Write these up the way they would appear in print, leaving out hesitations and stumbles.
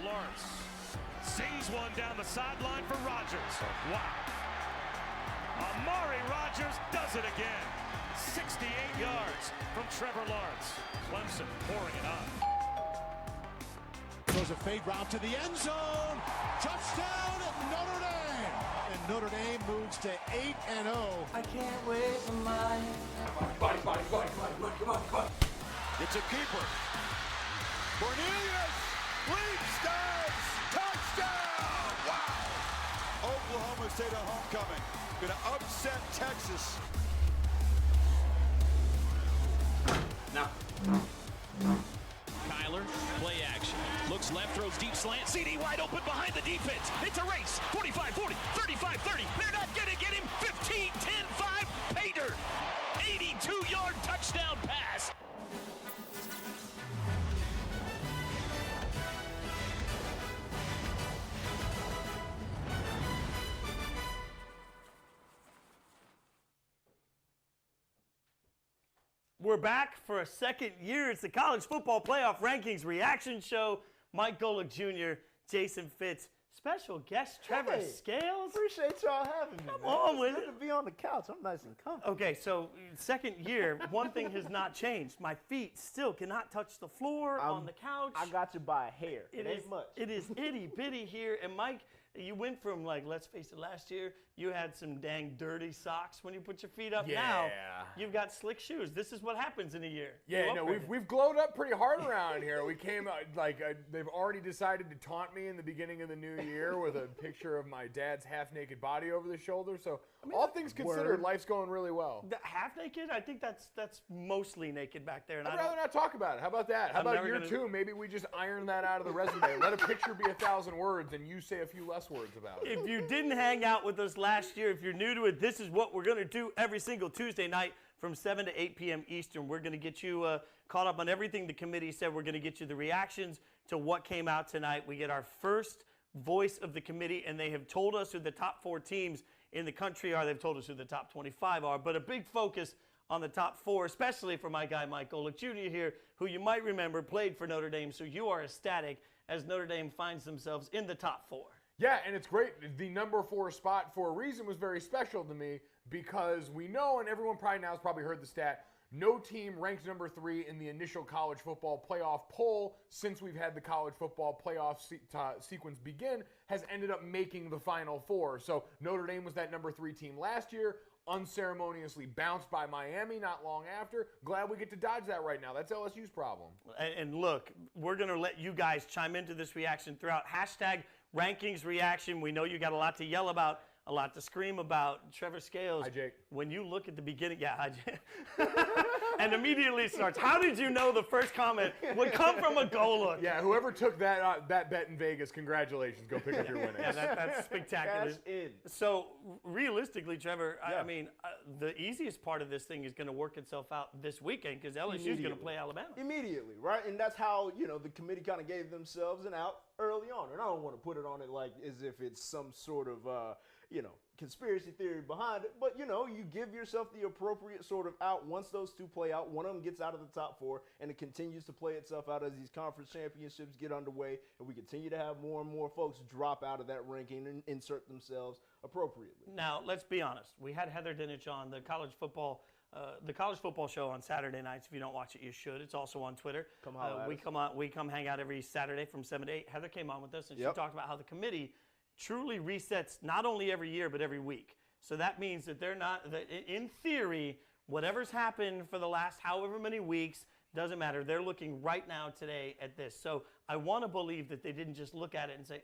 Lawrence sees one down the sideline for Rogers. Wow. Amari Rogers does it again. 68 yards from Treavor Lawrence. Clemson pouring it on. Throws a fade route to the end zone. Touchdown Notre Dame. And Notre Dame moves to 8-0. I can't wait for mine. Come on. It's a keeper. Cornelius leaps, dives, touchdown! Wow! Oklahoma State at homecoming. Gonna upset Texas. Now. Kyler, play action. Looks left, throws deep slant. CD wide open behind the defense. It's a race. 45-40, 35-30. They're not going to get him. 15, 10, 5. Pay dirt. 82-yard touchdown pass. We're back for a second year. It's the College Football Playoff Rankings Reaction Show. Mike Golic Jr., Jason Fitz, special guest Treavor Scales. Appreciate y'all having me. Come on with Good it. to be on the couch. I'm nice and comfy. Okay, so second year, one thing has not changed. My feet still cannot touch the floor on the couch. I got you by a hair. It ain't much. It is itty bitty here. And Mike, you went from, like, let's face it, last year you had some dang dirty socks when you put your feet up. Yeah. Now you've got slick shoes. This is what happens in a year. Yeah, no, we've glowed up pretty hard around here. We came out they've already decided to taunt me in the beginning of the new year with a picture of my dad's half-naked body over the shoulder. So all things considered, life's going really well. The half naked? I think that's mostly naked back there. And I'd rather not talk about it. How about that? How about year two? Maybe we just iron that out of the resume. Let a picture be 1,000 words, and you say a few less words about it. If you didn't hang out with us last year, if you're new to it, this is what we're going to do every single Tuesday night from 7 to 8 p.m. Eastern. We're going to get you caught up on everything the committee said. We're going to get you the reactions to what came out tonight. We get our first voice of the committee, and they have told us who the top 4 teams in the country are. They've told us who the top 25 are, but a big focus on the top 4, especially for my guy Mike Golic Jr. here, who you might remember played for Notre Dame, so you are ecstatic as Notre Dame finds themselves in the top 4. Yeah, and it's great. The number 4 spot, for a reason, was very special to me because we know, and everyone probably now has probably heard the stat, no team ranked number 3 in the initial college football playoff poll since we've had the college football playoff sequence begin has ended up making the Final Four. So Notre Dame was that number 3 team last year, unceremoniously bounced by Miami not long after. Glad we get to dodge that right now. That's LSU's problem. And look, we're going to let you guys chime into this reaction throughout. Hashtag rankings reaction. We know you got a lot to yell about, a lot to scream about. Treavor Scales. Hi, Jake. When you look at the beginning, yeah, hi, Jake. And immediately starts, how did you know the first comment would come from a Golic? Yeah, whoever took that bet in Vegas, congratulations. Go pick up your winnings. Yeah, that's spectacular. Cash in. So realistically, Trevor, I mean, the easiest part of this thing is going to work itself out this weekend because LSU is going to play Alabama. Immediately, right? And that's how, the committee kind of gave themselves an out early on. And I don't want to put it on it like as if it's some sort of, conspiracy theory behind it. But, you give yourself the appropriate sort of out once those two play out. One of them gets out of the top 4, and it continues to play itself out as these conference championships get underway, and we continue to have more and more folks drop out of that ranking and insert themselves appropriately. Now, let's be honest. We had Heather Dinich on the college football show on Saturday nights. If you don't watch it, you should. It's also on Twitter. We come hang out every Saturday from 7 to 8. Heather came on with us, and she talked about how the committee truly resets not only every year but every week. So that means that in theory, whatever's happened for the last however many weeks doesn't matter. They're looking right now today at this. So I want to believe that they didn't just look at it and say,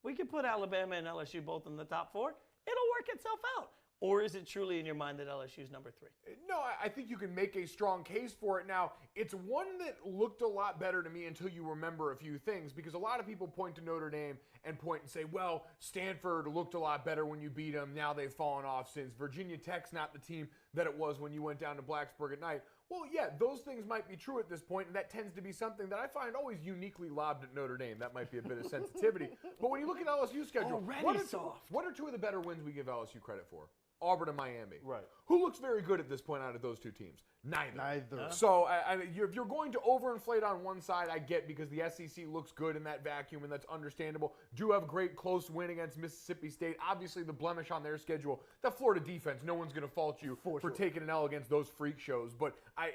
we can put Alabama and LSU both in the top 4. It'll work itself out. Or is it truly in your mind that LSU is number 3? No, I think you can make a strong case for it. Now, it's one that looked a lot better to me until you remember a few things, because a lot of people point to Notre Dame and point and say, well, Stanford looked a lot better when you beat them. Now they've fallen off since. Virginia Tech's not the team that it was when you went down to Blacksburg at night. Well, yeah, those things might be true at this point, and that tends to be something that I find always uniquely lobbed at Notre Dame. That might be a bit of sensitivity. But when you look at LSU's schedule, what are 2 of the better wins we give LSU credit for? Auburn and Miami. Right. Who looks very good at this point out of those two teams? Neither. So if you're going to overinflate on one side, I get, because the SEC looks good in that vacuum, and that's understandable. Do have a great close win against Mississippi State. Obviously, the blemish on their schedule, that Florida defense, no one's going to fault you for taking an L against those freak shows. But I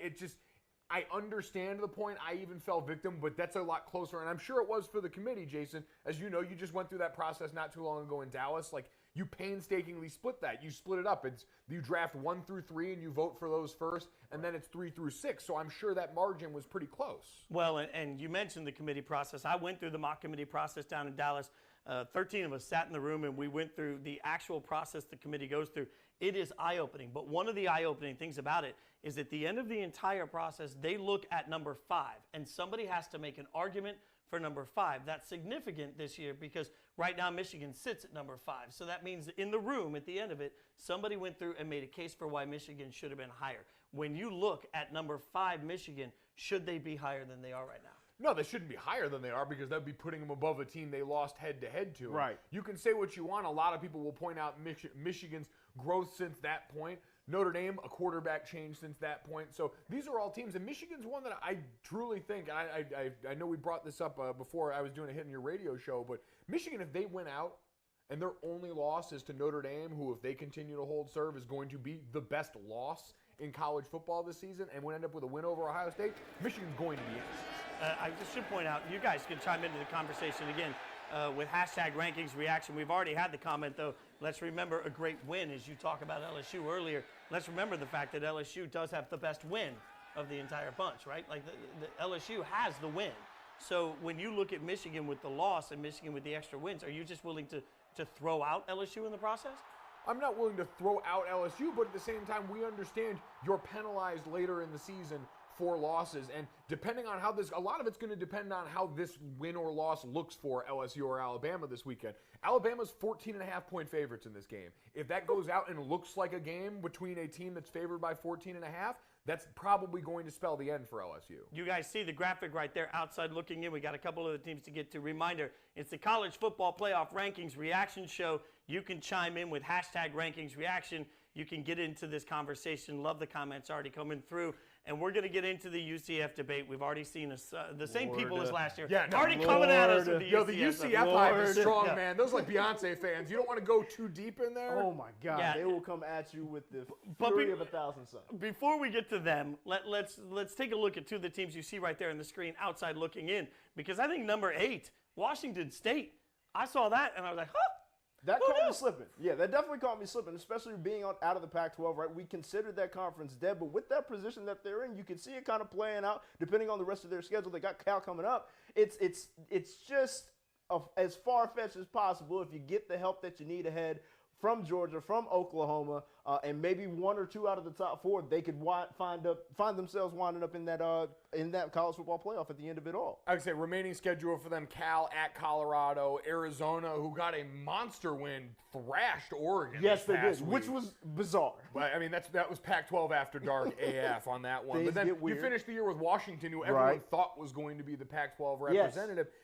understand the point. I even fell victim, but that's a lot closer. And I'm sure it was for the committee, Jason. As you know, you just went through that process not too long ago in Dallas. Like, you painstakingly split that. You split it up. You draft 1 through 3 and you vote for those first, and then it's 3 through 6. So I'm sure that margin was pretty close. Well, and you mentioned the committee process. I went through the mock committee process down in Dallas. 13 of us sat in the room and we went through the actual process the committee goes through. It is eye-opening. But one of the eye-opening things about it is at the end of the entire process, they look at number 5, and somebody has to make an argument for number 5. That's significant this year because right now Michigan sits at number 5. So that means in the room at the end of it, somebody went through and made a case for why Michigan should have been higher. When you look at number 5 Michigan, should they be higher than they are right now? No, they shouldn't be higher than they are, because that would be putting them above a team they lost head-to-head to. Right. You can say what you want. A lot of people will point out Michigan's growth since that point. Notre Dame, a quarterback change since that point. So these are all teams, and Michigan's one that I truly think, I know we brought this up before I was doing a hit in your radio show, but Michigan, if they win out and their only loss is to Notre Dame, who, if they continue to hold serve, is going to be the best loss in college football this season, and would end up with a win over Ohio State, Michigan's going to be in. I just should point out, you guys can chime into the conversation again with hashtag rankings reaction. We've already had the comment, though. Let's remember a great win, as you talk about LSU earlier. Let's remember the fact that LSU does have the best win of the entire bunch, right? Like the LSU has the win. So when you look at Michigan with the loss and Michigan with the extra wins, are you just willing to throw out LSU in the process? I'm not willing to throw out LSU, but at the same time, we understand you're penalized later in the season for losses, and depending on how a lot of it's going to depend on how this win or loss looks for LSU or Alabama this weekend. Alabama's 14.5-point favorites in this game. If that goes out and looks like a game between a team that's favored by 14.5, that's probably going to spell the end for LSU. You guys see the graphic right there outside looking in. We got a couple of the teams to get to. Reminder, it's the College Football Playoff Rankings Reaction Show. You can chime in with hashtag rankings reaction. You can get into this conversation. Love the comments already coming through. And we're going to get into the UCF debate. We've already seen the same people as last year. Yeah, no, already coming at us with the UCF. The UCF hype is strong, man. Those are like Beyonce fans. You don't want to go too deep in there. Oh, my God. Yeah. They will come at you with the fury of 1,000 suns. Before we get to them, let's take a look at two of the teams you see right there on the screen outside looking in. Because I think number 8, Washington State, I saw that and I was like, huh? That caught me slipping. Yeah, that definitely caught me slipping, especially being out of the Pac-12, right? We considered that conference dead, but with that position that they're in, you can see it kind of playing out depending on the rest of their schedule. They got Cal coming up. It's just as far-fetched as possible if you get the help that you need ahead from Georgia, from Oklahoma, and maybe 1 or 2 out of the top 4, they could find themselves winding up in that college football playoff at the end of it all. I would say remaining schedule for them: Cal at Colorado, Arizona, who got a monster win, thrashed Oregon. Yes, they did, week. which was bizarre. But I mean, that was Pac-12 after dark AF on that one. But then you finished the year with Washington, who everyone thought was going to be the Pac-12 representative. Yes.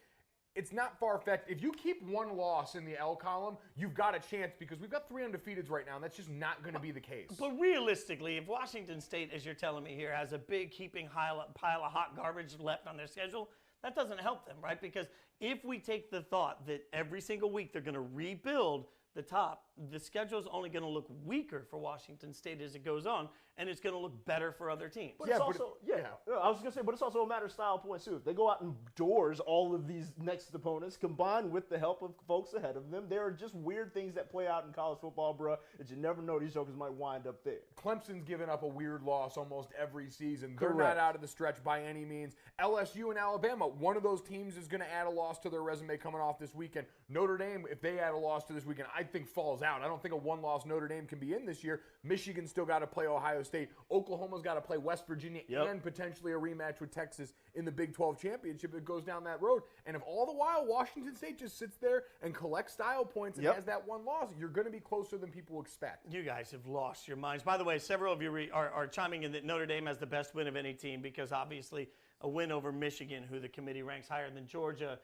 It's not far-fetched. If you keep 1 loss in the L column, you've got a chance, because we've got 3 undefeateds right now, and that's just not going to be the case. But realistically, if Washington State, as you're telling me here, has a big heaping pile of hot garbage left on their schedule, that doesn't help them, right? Because if we take the thought that every single week they're going to rebuild the top, the schedule is only going to look weaker for Washington State as it goes on, and it's going to look better for other teams. But it's also, I was going to say, but it's also a matter of style points, too. If they go out and doors all of these next opponents, combined with the help of folks ahead of them, there are just weird things that play out in college football, bro, that you never know these jokers might wind up there. Clemson's given up a weird loss almost every season. They're not out of the stretch by any means. LSU and Alabama, one of those teams is going to add a loss to their resume coming off this weekend. Notre Dame, if they add a loss to this weekend, I think falls out. I don't think a 1-loss Notre Dame can be in this year. Michigan's still got to play Ohio State. Oklahoma's got to play West Virginia and potentially a rematch with Texas in the Big 12 championship. It goes down that road. And if all the while Washington State just sits there and collects style points and has that 1 loss, you're going to be closer than people expect. You guys have lost your minds. By the way, several of you are chiming in that Notre Dame has the best win of any team, because obviously a win over Michigan, who the committee ranks higher than Georgia,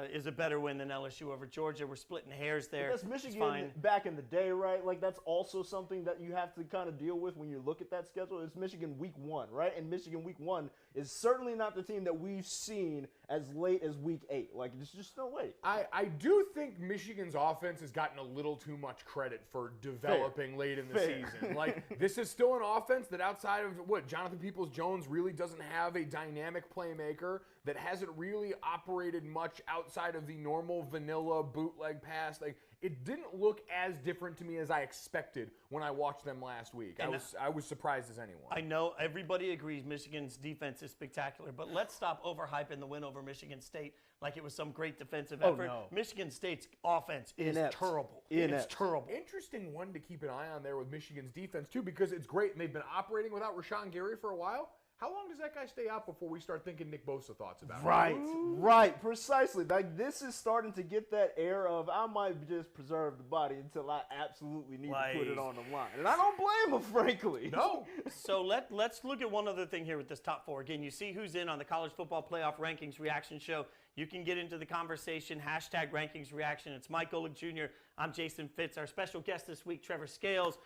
is a better win than LSU over Georgia. We're splitting hairs there. But that's Michigan back in the day, right? Like, that's also something that you have to kind of deal with when you look at that schedule. It's Michigan week 1, right? And Michigan week 1 is certainly not the team that we've seen as late as week 8. Like, it's just no way. I do think Michigan's offense has gotten a little too much credit for developing late in the season. Like, this is still an offense that outside of Jonathan Peoples-Jones really doesn't have a dynamic playmaker that hasn't really operated much outside of the normal vanilla bootleg pass. Like, it didn't look as different to me as I expected when I watched them last week. I was surprised as anyone. I know everybody agrees Michigan's defense is spectacular, but let's stop overhyping the win over Michigan State like it was some great defensive effort. No. Michigan State's offense is terrible. It's terrible. Interesting one to keep an eye on there with Michigan's defense, too, because it's great, and they've been operating without Rashawn Gary for a while. How long does that guy stay out before we start thinking Nick Bosa thoughts about it? Right, precisely. Like, this is starting to get that air of, I might just preserve the body until I absolutely need to put it on the line. And I don't blame him, frankly. No. So let's look at one other thing here with this top 4. Again, you see who's in on the College Football Playoff Rankings Reaction Show. You can get into the conversation, #Rankings Reaction. It's Mike Golic Jr. I'm Jason Fitz. Our special guest this week, Treavor Scales.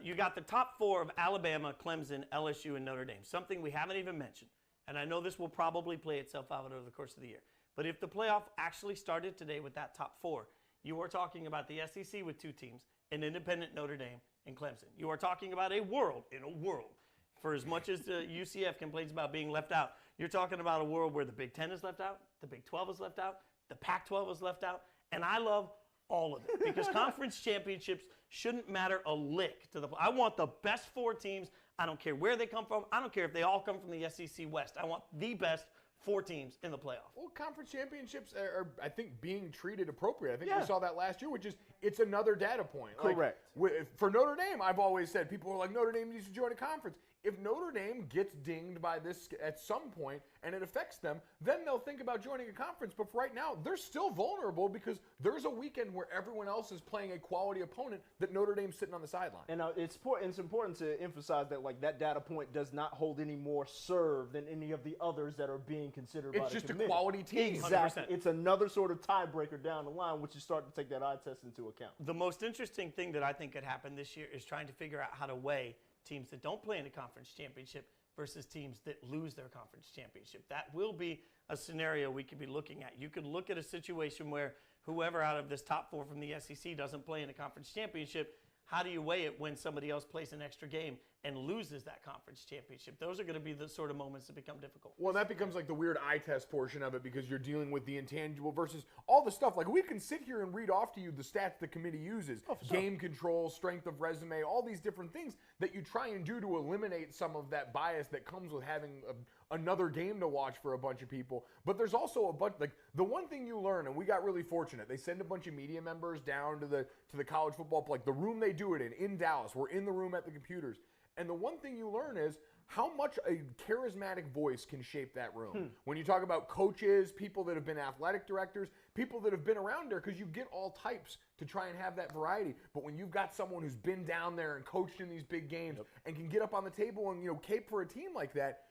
You got the top 4 of Alabama, Clemson, LSU, and Notre Dame, something we haven't even mentioned. And I know this will probably play itself out over the course of the year. But if the playoff actually started today with that top 4, you are talking about the SEC with 2 teams, an independent Notre Dame and Clemson. You are talking about a world in a world. For as much as the UCF complains about being left out, you're talking about a world where the Big Ten is left out, the Big 12 is left out, the Pac-12 is left out, and I love all of it because conference championships shouldn't matter a lick to the. I want the best 4 teams. I don't care where they come from. I don't care if they all come from the SEC West. I want the best 4 teams in the playoff. Well, conference championships are I think, being treated appropriate. I think we saw that last year, which is it's another data point. Correct. Like, for Notre Dame, I've always said people are like, Notre Dame needs to join a conference. If Notre Dame gets dinged by this at some point and it affects them, then they'll think about joining a conference. But for right now, they're still vulnerable because there's a weekend where everyone else is playing a quality opponent that Notre Dame's sitting on the sideline. And it's important to emphasize that that data point does not hold any more serve than any of the others that are being considered by the It's just committee. a quality team. Exactly. 100%. It's another sort of tiebreaker down the line, which is starting to take that eye test into account. The most interesting thing that I think could happen this year is trying to figure out how to weigh teams that don't play in a conference championship versus teams that lose their conference championship. That will be a scenario we could be looking at. You could look at a situation where whoever out of this top 4 from the SEC doesn't play in a conference championship. How do you weigh it when somebody else plays an extra game and loses that conference championship? Those are going to be the sort of moments that become difficult. Well, that becomes like the weird eye test portion of it because you're dealing with the intangible versus all the stuff. Like, we can sit here and read off to you the stats the committee uses. Game control, strength of resume, all these different things that you try and do to eliminate some of that bias that comes with having another game to watch for a bunch of people. But there's also a bunch, like, the one thing you learn, and we got really fortunate, they send a bunch of media members down to the college football, like the room they do it in Dallas. We're in the room at the computers. And the one thing you learn is how much a charismatic voice can shape that room. When you talk about coaches, people that have been athletic directors, people that have been around there, because you get all types to try and have that variety. But when you've got someone who's been down there and coached in these big games and can get up on the table and, cape for a team like that,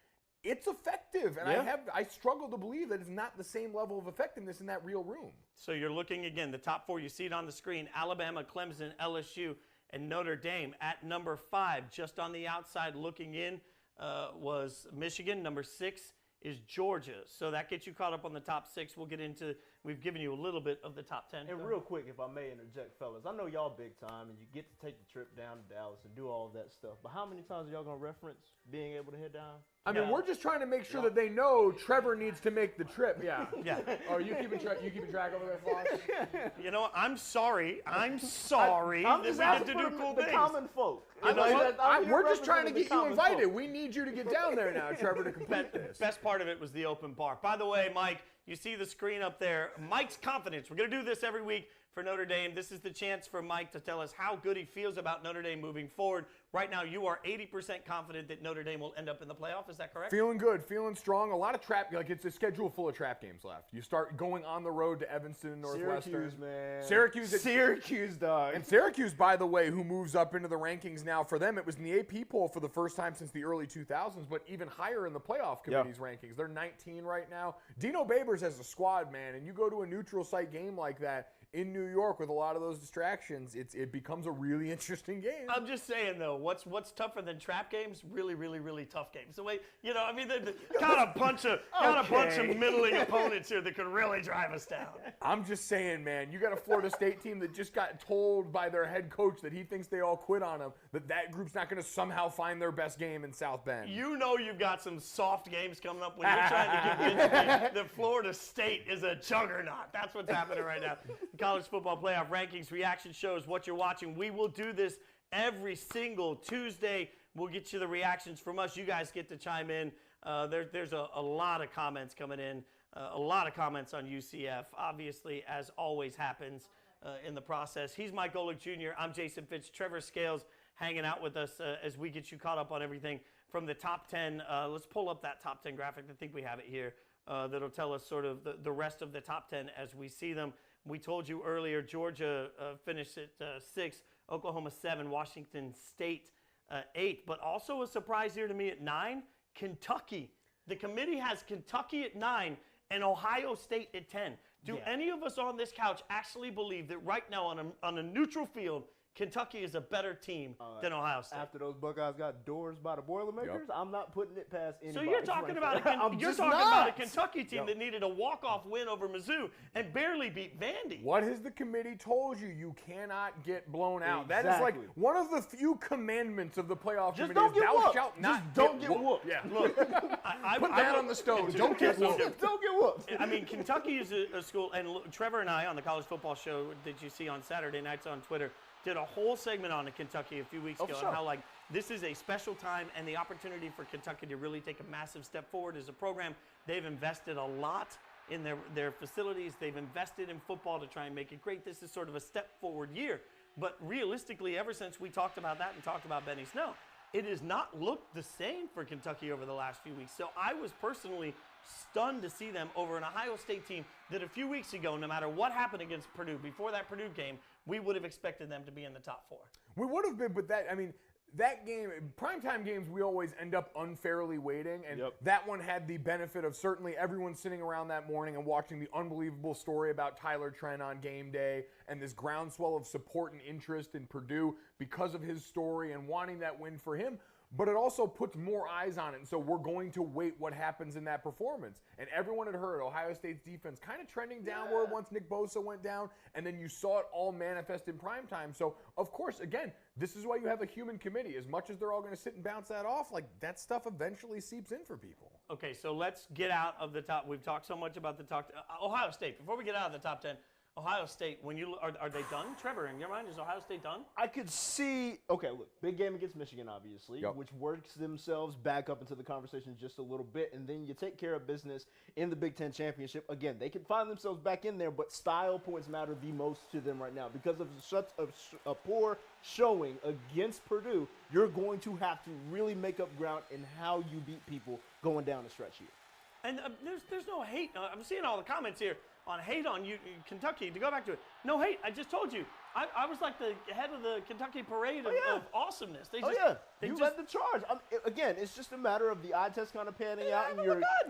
it's effective. And I struggle to believe that it's not the same level of effectiveness in that real room. So you're looking, again, the top 4, you see it on the screen, Alabama, Clemson, LSU, and Notre Dame. At number 5, just on the outside looking in, was Michigan. Number 6 is Georgia. So that gets you caught up on the top 6. We'll get into, we've given you a little bit of the top 10. And real quick, if I may interject, fellas, I know y'all big time and you get to take the trip down to Dallas and do all of that stuff, but how many times are y'all going to reference being able to head down? I mean, we're just trying to make sure that they know Treavor needs to make the trip. Yeah. Oh, are you keeping track over there, Floss? You know what? I'm sorry that we get to do cool the things. common folk. We're just trying to get you invited. We need you to get down there now, Treavor, to complete this. Best part of it was the open bar. By the way, Mike, you see the screen up there. Mike's confidence. We're going to do this every week for Notre Dame. This is the chance for Mike to tell us how good he feels about Notre Dame moving forward. Right now, you are 80% confident that Notre Dame will end up in the playoff. Is that correct? Feeling good, feeling strong. A lot of trap, like it's a schedule full of trap games left. You start going on the road to Evanston and Northwestern. Syracuse, dog. And Syracuse, by the way, who moves up into the rankings now. For them, it was in the AP poll for the first time since the early 2000s, but even higher in the playoff committee's rankings. They're 19 right now. Dino Babers contenders as a squad, man, and you go to a neutral site game like that in New York with a lot of those distractions, it becomes a really interesting game. I'm just saying, though, what's tougher than trap games? Really, really, really tough games. The way, I mean, got a bunch of middling opponents here that could really drive us down. I'm just saying, man, you got a Florida State team that just got told by their head coach that he thinks they all quit on him, that group's not going to somehow find their best game in South Bend. You know you've got some soft games coming up when you're trying to convince me that Florida State is a juggernaut. That's what's happening right now. College football playoff rankings, reaction shows, what you're watching. We will do this every single Tuesday. We'll get you the reactions from us. You guys get to chime in. There's a lot of comments coming in, a lot of comments on UCF, obviously, as always happens in the process. He's Mike Golic Jr. I'm Jason Fitz. Treavor Scales hanging out with us as we get you caught up on everything from the top 10. Let's pull up that top 10 graphic. I think we have it here. That'll tell us sort of the rest of the top 10 as we see them. We told you earlier, Georgia finished at 6, Oklahoma 7, Washington State 8. But also a surprise here to me at 9, Kentucky. The committee has Kentucky at 9 and Ohio State at 10. Do any of us on this couch actually believe that right now on a neutral field, Kentucky is a better team than Ohio State? After those Buckeyes got doors by the Boilermakers, I'm not putting it past anybody. So you're talking about a Kentucky team that needed a walk-off win over Mizzou and barely beat Vandy. What has the committee told you? You cannot get blown out. Exactly. That is like one of the few commandments of the playoff Just committee. don't get whooped. Just don't get whooped. Yeah. Look, Put that on the stove. Don't get whooped. Don't get whooped. I mean, Kentucky is a school, and look, Trevor and I on the college football show that you see on Saturday nights on Twitter did a whole segment on Kentucky a few weeks ago and how this is a special time and the opportunity for Kentucky to really take a massive step forward as a program. They've invested a lot in their facilities. They've invested in football to try and make it great. This is sort of a step forward year. But realistically, ever since we talked about that and talked about Benny Snell, it has not looked the same for Kentucky over the last few weeks. So I was personally stunned to see them over an Ohio State team that a few weeks ago, no matter what happened against Purdue, before that Purdue game, we would have expected them to be in the top 4. We would have been, but that game, primetime games, we always end up unfairly waiting, and that one had the benefit of certainly everyone sitting around that morning and watching the unbelievable story about Tyler Trent on game day and this groundswell of support and interest in Purdue because of his story and wanting that win for him. But it also puts more eyes on it, and so we're going to wait what happens in that performance. And everyone had heard Ohio State's defense kind of trending downward once Nick Bosa went down, and then you saw it all manifest in primetime. So, of course, again, this is why you have a human committee. As much as they're all going to sit and bounce that off, that stuff eventually seeps in for people. Okay, so let's get out of the top. We've talked so much about the top. Ohio State, before we get out of the top 10, Ohio State, when you are they done? Trevor, in your mind, is Ohio State done? I could see, look, big game against Michigan, obviously, which works themselves back up into the conversation just a little bit, and then you take care of business in the Big Ten Championship. Again, they can find themselves back in there, but style points matter the most to them right now. Because of such a poor showing against Purdue, you're going to have to really make up ground in how you beat people going down the stretch here. And there's no hate. I'm seeing all the comments here on hate on you, Kentucky. To go back to it, no hate. I just told you. I was like the head of the Kentucky parade of awesomeness. They led the charge. Again, it's just a matter of the eye test kind of panning out, and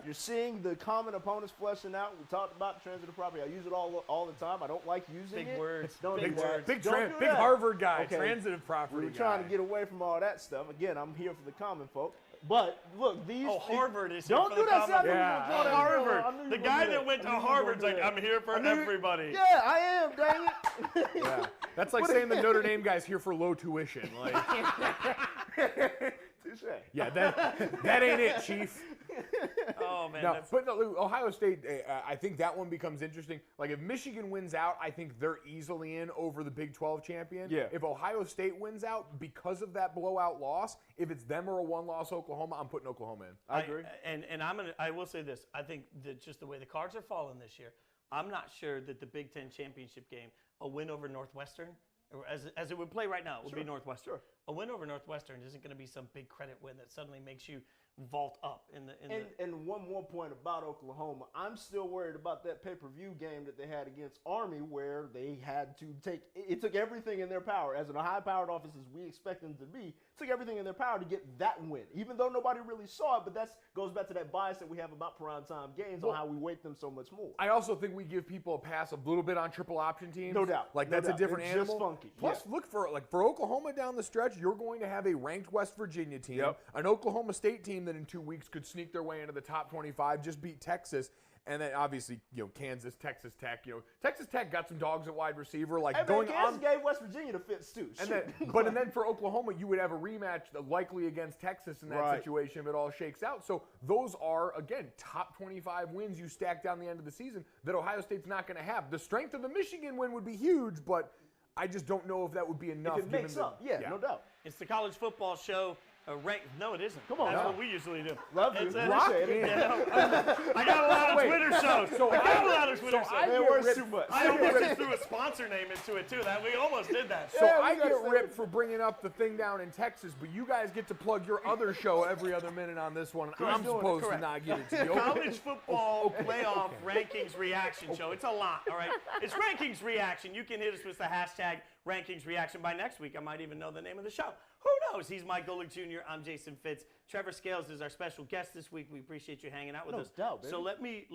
you're seeing the common opponents fleshing out. We talked about transitive property. I use it all the time. I don't like using it. Big words. Big Harvard guy, transitive property. We're trying to get away from all that stuff. Again, I'm here for the common folk. But look, these. Harvard is. Don't do that. Harvard. The guy that went to Harvard's like, I'm here for everybody. Yeah, I am. Dang it. Yeah, that's like saying the Notre Dame guy's here for low tuition. Yeah, that ain't it, Chief. Oh man. Ohio State, I think that one becomes interesting. Like if Michigan wins out, I think they're easily in over the Big 12 champion. Yeah. If Ohio State wins out because of that blowout loss, if it's them or a one-loss Oklahoma, I'm putting Oklahoma in. I agree. And I will say this. I think that just the way the cards are falling this year, I'm not sure that the Big Ten championship game, a win over Northwestern, or as it would play right now, it would be Northwestern. A win over Northwestern isn't going to be some big credit win that suddenly makes you vault up in the. And one more point about Oklahoma, I'm still worried about that pay-per-view game that they had against Army, where they had to it took everything in their power, as a high-powered offense as we expect them to be, took everything in their power to get that win, even though nobody really saw it. But that goes back to that bias that we have about primetime games on how we weight them so much more. I also think we give people a pass a little bit on triple option teams. No doubt. Like, No that's doubt. a different It's animal. just funky. Plus, look for Oklahoma down the stretch, you're going to have a ranked West Virginia team, an Oklahoma State team that in 2 weeks could sneak their way into the top 25, just beat Texas. And then obviously, Kansas, Texas Tech. Texas Tech got some dogs at wide receiver. Like, Kansas gave West Virginia the Fitz too. And then for Oklahoma, you would have a rematch likely against Texas in that situation if it all shakes out. So those are, again, top 25 wins you stack down the end of the season that Ohio State's not going to have. The strength of the Michigan win would be huge, but I just don't know if that would be enough. It can mix up. Yeah, no doubt. It's the college football show. No, it isn't. Come on, that's what we usually do. Love you. I got a lot of Twitter shows. I got a lot of Twitter shows. It works too much. I almost just threw a sponsor name into it too. That we almost did that. So I get ripped for bringing up the thing down in Texas, but you guys get to plug your other show every other minute on this one. I'm supposed to not get it to you. College football playoff rankings reaction show. It's a lot, all right? It's rankings reaction. You can hit us with the hashtag rankings reaction. By next week, I might even know the name of the show. Who knows? He's Mike Golic Jr. I'm Jason Fitz. Treavor Scales is our special guest this week. We appreciate you hanging out with us. No doubt, baby. So let me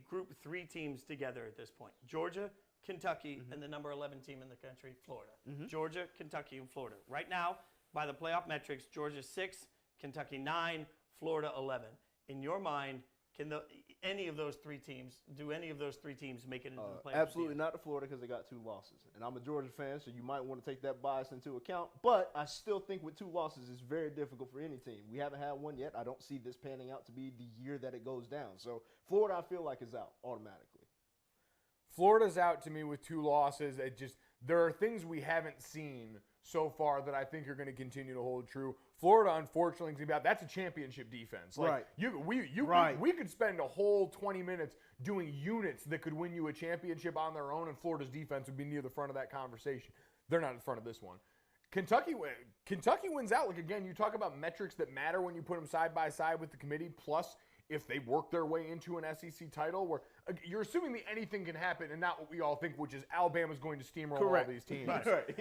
group 3 teams together at this point. Georgia, Kentucky, and the number 11 team in the country, Florida. Georgia, Kentucky, and Florida. Right now, by the playoff metrics, Georgia 6, Kentucky 9, Florida 11. In your mind, can any of those 3 teams make it into the playoffs? Absolutely not to Florida, because they got 2 losses. And I'm a Georgia fan, so you might want to take that bias into account. But I still think with 2 losses, it's very difficult for any team. We haven't had one yet. I don't see this panning out to be the year that it goes down. So Florida, I feel like, is out automatically. Florida's out to me with 2 losses. There are things we haven't seen so far that I think are going to continue to hold true. Florida, unfortunately, that's a championship defense. Like, we could spend a whole 20 minutes doing units that could win you a championship on their own, and Florida's defense would be near the front of that conversation. They're not in front of this one. Kentucky wins out. Like, again, you talk about metrics that matter when you put them side by side with the committee, plus if they work their way into an SEC title, where you're assuming that anything can happen and not what we all think, which is Alabama's going to steamroll all these teams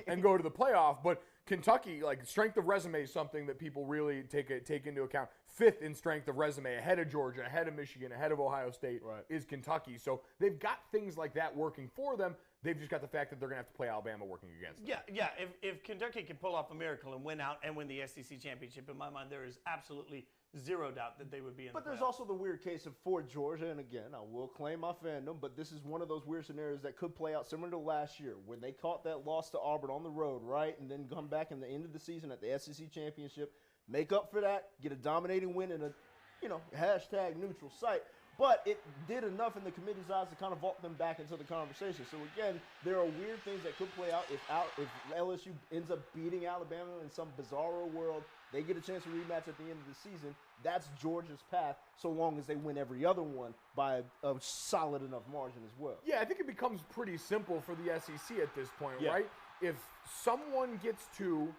and go to the playoff. But Kentucky, like, strength of resume is something that people really take into account. 5th in strength of resume, ahead of Georgia, ahead of Michigan, ahead of Ohio State, is Kentucky. So they've got things like that working for them. They've just got the fact that they're going to have to play Alabama working against them. Yeah. If Kentucky can pull off a miracle and win out and win the SEC championship, in my mind, there is absolutely zero doubt that they would be in the playoffs. But there's also the weird case of for Georgia, and again, I will claim my fandom, but this is one of those weird scenarios that could play out similar to last year when they caught that loss to Auburn on the road, right? And then come back in the end of the season at the SEC championship, make up for that, get a dominating win in a, hashtag neutral site. But it did enough in the committee's eyes to kind of vault them back into the conversation. So again, there are weird things that could play out if LSU ends up beating Alabama in some bizarro world. They get a chance to rematch at the end of the season. That's Georgia's path, so long as they win every other one by a solid enough margin as well. Yeah, I think it becomes pretty simple for the SEC at this point, right? If someone gets to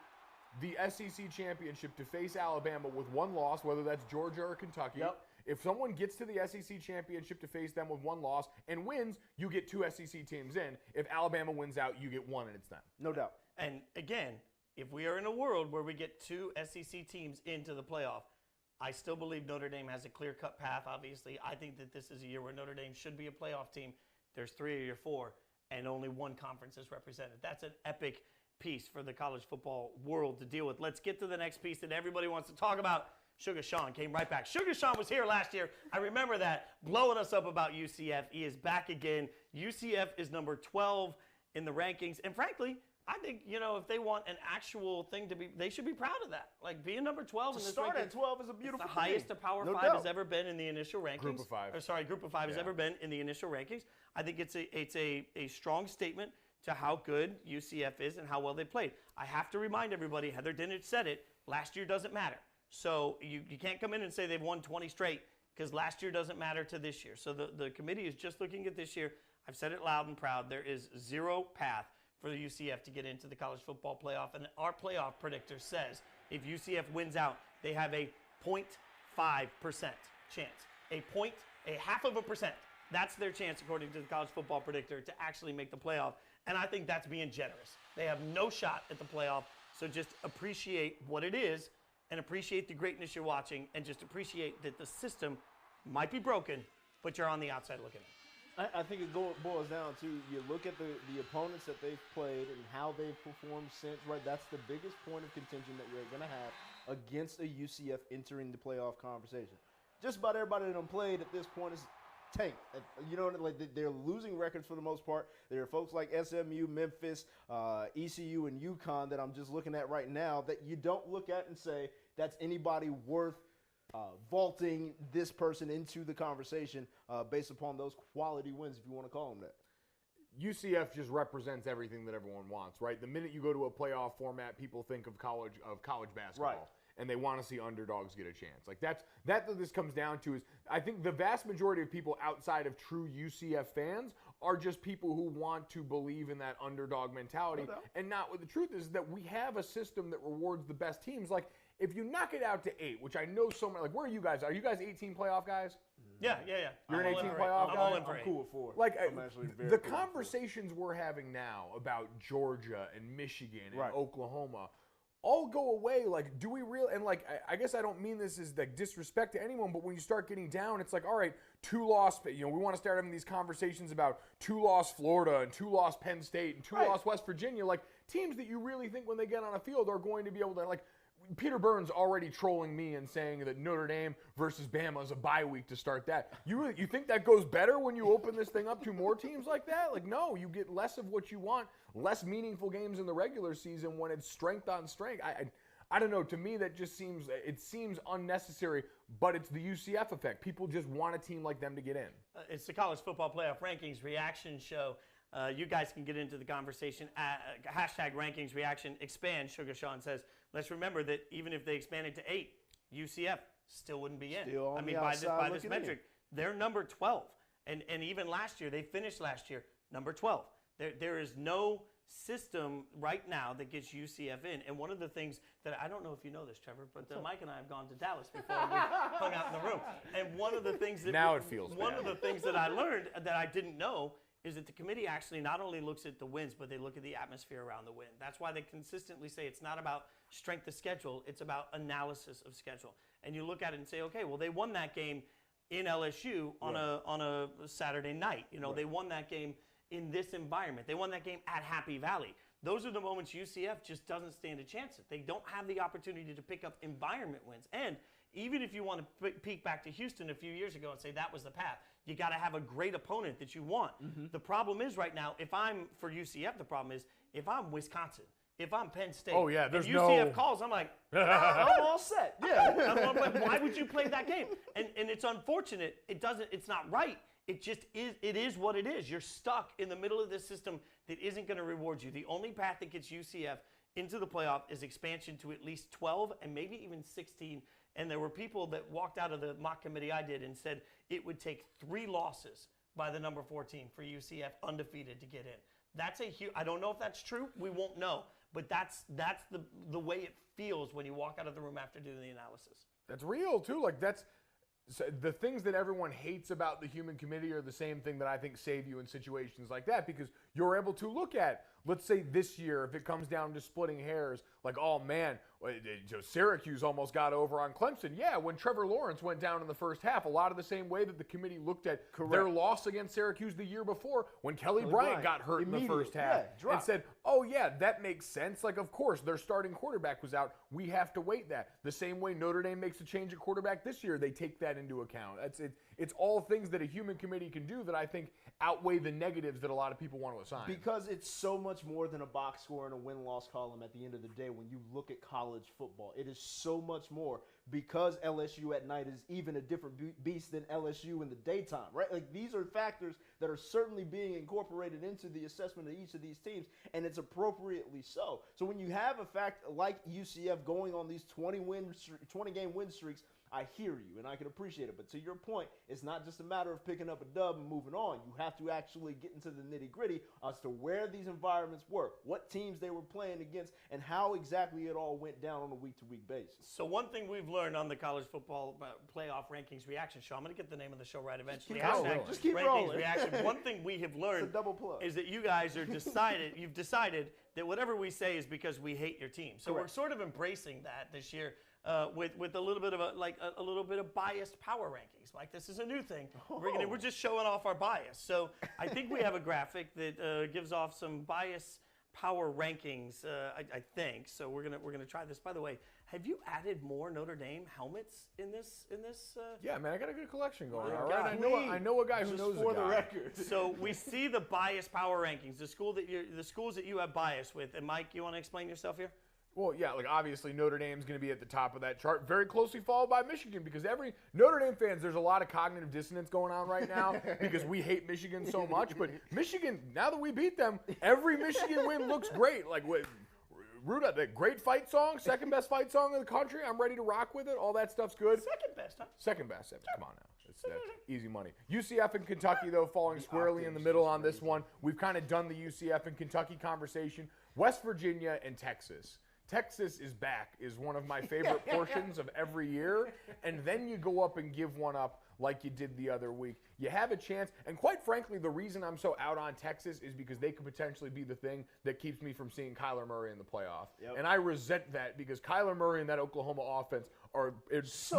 the SEC championship to face Alabama with 1 loss, whether that's Georgia or Kentucky, if someone gets to the SEC championship to face them with 1 loss and wins, you get 2 SEC teams in. If Alabama wins out, you get 1 and it's them. No doubt. And again, if we are in a world where we get 2 SEC teams into the playoff, I still believe Notre Dame has a clear-cut path, obviously. I think that this is a year where Notre Dame should be a playoff team. There's 3 or 4, and only 1 conference is represented. That's an epic piece for the college football world to deal with. Let's get to the next piece that everybody wants to talk about. Sugar Sean came right back. Sugar Sean was here last year. I remember that, blowing us up about UCF. He is back again. UCF is number 12 in the rankings. And frankly, I think, if they want an actual thing to be, they should be proud of that. Like, being number 12 in this start ranking, at 12 is a beautiful the highest a Power 5 has ever been in the initial rankings. Group of 5. Group of 5 has ever been in the initial rankings. I think it's a strong statement to how good UCF is and how well they played. I have to remind everybody, Heather Dinich said it, last year doesn't matter. So you can't come in and say they've won 20 straight, because last year doesn't matter to this year. So the committee is just looking at this year. I've said it loud and proud. There is 0 path for the UCF to get into the college football playoff. And our playoff predictor says if UCF wins out, they have a 0.5 chance. A point, a half of a percent. That's their chance, according to the College Football Predictor, to actually make the playoff. And I think that's being generous. They have no shot at the playoff, so just appreciate what it is and appreciate the greatness you're watching and just appreciate that the system might be broken, but you're on the outside looking in. I think it boils down to you look at the opponents that they've played and how they've performed since, right? That's the biggest point of contention that you're going to have against a UCF entering the playoff conversation. Just about everybody that played at this point is tanked. You know, like they're losing records for the most part. There are folks like SMU, Memphis, ECU, and UConn that I'm just looking at right now that you don't look at and say that's anybody worth vaulting this person into the conversation based upon those quality wins, if you want to call them that. UCF just represents everything that everyone wants, right? The minute you go to a playoff format, people think of college basketball. Right. And they want to see underdogs get a chance. Like that's what this comes down to is I think the vast majority of people outside of true UCF fans are just people who want to believe in that underdog mentality. And not what the truth is that we have a system that rewards the best teams. Like if you knock it out to 8, which I know so many, like where are you guys? Are you guys 18 playoff guys? Yeah. You're an 18 playoff guy? I'm all in for 8. I'm cool with 4. Like I'm actually very the cool conversations we're having now about Georgia and Michigan and Right. Oklahoma all go away. Like, do we really? And like, I guess I don't mean this as like disrespect to anyone, but when you start getting down, it's like, all right, 2-loss. You know, we want to start having these conversations about 2-loss Florida and 2-loss Penn State and 2-loss West Virginia, like teams that you really think when they get on a field are going to be able to like. Peter Burns already trolling me and saying that Notre Dame versus Bama is a bye week to start that. You think that goes better when you open this thing up to more teams like that? Like, no, you get less of what you want, less meaningful games in the regular season when it's strength on strength. I don't know. To me, that just seems unnecessary, but it's the UCF effect. People just want a team like them to get in. It's the College Football Playoff Rankings reaction show. You guys can get into the conversation at hashtag rankings reaction expand. Sugar Sean says, let's remember that even if they expanded to 8, UCF still wouldn't be in. Still on I mean, the by outside this looking metric, they're number 12. And even last year, they finished last year number 12. There is no system right now that gets UCF in. And one of the things that, I don't know if you know this, Trevor, but Mike and I have gone to Dallas before we hung out in the room. And one of the things that now it feels one bad. of the things that I learned that I didn't know is that the committee actually not only looks at the wins, but they look at the atmosphere around the win. That's why they consistently say it's not about strength of schedule, it's about analysis of schedule. And you look at it and say, okay, well, they won that game in LSU on a Saturday night. You know, they won that game in this environment. They won that game at Happy Valley. Those are the moments UCF just doesn't stand a chance at. They don't have the opportunity to pick up environment wins. And even if you want to peek back to Houston a few years ago and say that was the path, you got to have a great opponent that you want. Mm-hmm. The problem is right now, for UCF, the problem is if I'm Wisconsin, if I'm Penn State, there's and UCF calls, I'm like, I'm all set. Yeah. I'm like, why would you play that game? And it's unfortunate. It's not right. It just is. It is what it is. You're stuck in the middle of this system that isn't going to reward you. The only path that gets UCF into the playoff is expansion to at least 12 and maybe even 16. And there were people that walked out of the mock committee I did and said it would take 3 losses by the number 14 for UCF undefeated to get in. That's a huge. I don't know if that's true. We won't know. But that's the way it feels when you walk out of the room after doing the analysis. That's real too. Like so the things that everyone hates about the human committee are the same thing that I think save you in situations like that, because you're able to look at, let's say this year, if it comes down to splitting hairs, like, oh man, Syracuse almost got over on Clemson. Yeah, when Trevor Lawrence went down in the first half, a lot of the same way that the committee looked at their loss against Syracuse the year before when Kelly Bryant got hurt in the first half and said, oh yeah, that makes sense. Like, of course, their starting quarterback was out. We have to wait that. The same way Notre Dame makes a change at quarterback this year, they take that into account. It's all things that a human committee can do that I think outweigh the negatives that a lot of people want to assign. Because it's so much more than a box score and a win-loss column at the end of the day when you look at college football. It is so much more, because LSU at night is even a different beast than LSU in the daytime, right? Like, these are factors that are certainly being incorporated into the assessment of each of these teams, and it's appropriately so. So when you have a fact like UCF going on these 20-game win streaks I hear you, and I can appreciate it. But to your point, it's not just a matter of picking up a dub and moving on. You have to actually get into the nitty-gritty as to where these environments were, what teams they were playing against, and how exactly it all went down on a week-to-week basis. So one thing we've learned on the college football playoff rankings reaction show, I'm going to get the name of the show right eventually. Just keep rankings rolling. Reaction. One thing we have learned is that you guys are you've decided that whatever we say is because we hate your team. So we're sort of embracing that this year with a little bit of a little bit of biased power rankings. Like, this is a new thing. We're just showing off our bias. So I think we have a graphic that gives off some bias power rankings. I think so. We're gonna try this. By the way, have you added more Notre Dame helmets in this? Yeah, man, I got a good collection going. All God. right, I know a guy who knows for a guy. the record. So we see the bias power rankings. The schools that you have bias with. And Mike, you want to explain yourself here? Well, yeah, like obviously Notre Dame's going to be at the top of that chart, very closely followed by Michigan, because every Notre Dame fans, there's a lot of cognitive dissonance going on right now because we hate Michigan so much. But Michigan, now that we beat them, every Michigan win looks great. Like, Ruda, the great fight song, second best fight song in the country. I'm ready to rock with it. All that stuff's good. Second best, huh? Second best. Come on now. That's easy money. UCF and Kentucky, though, falling squarely in the middle on this one. We've kind of done the UCF and Kentucky conversation. West Virginia and Texas. Texas is back is one of my favorite portions of every year, and then you go up and give one up like you did the other week. You have a chance, and quite frankly, the reason I'm so out on Texas is because they could potentially be the thing that keeps me from seeing Kyler Murray in the playoff. Yep. And I resent that because Kyler Murray and that Oklahoma offense are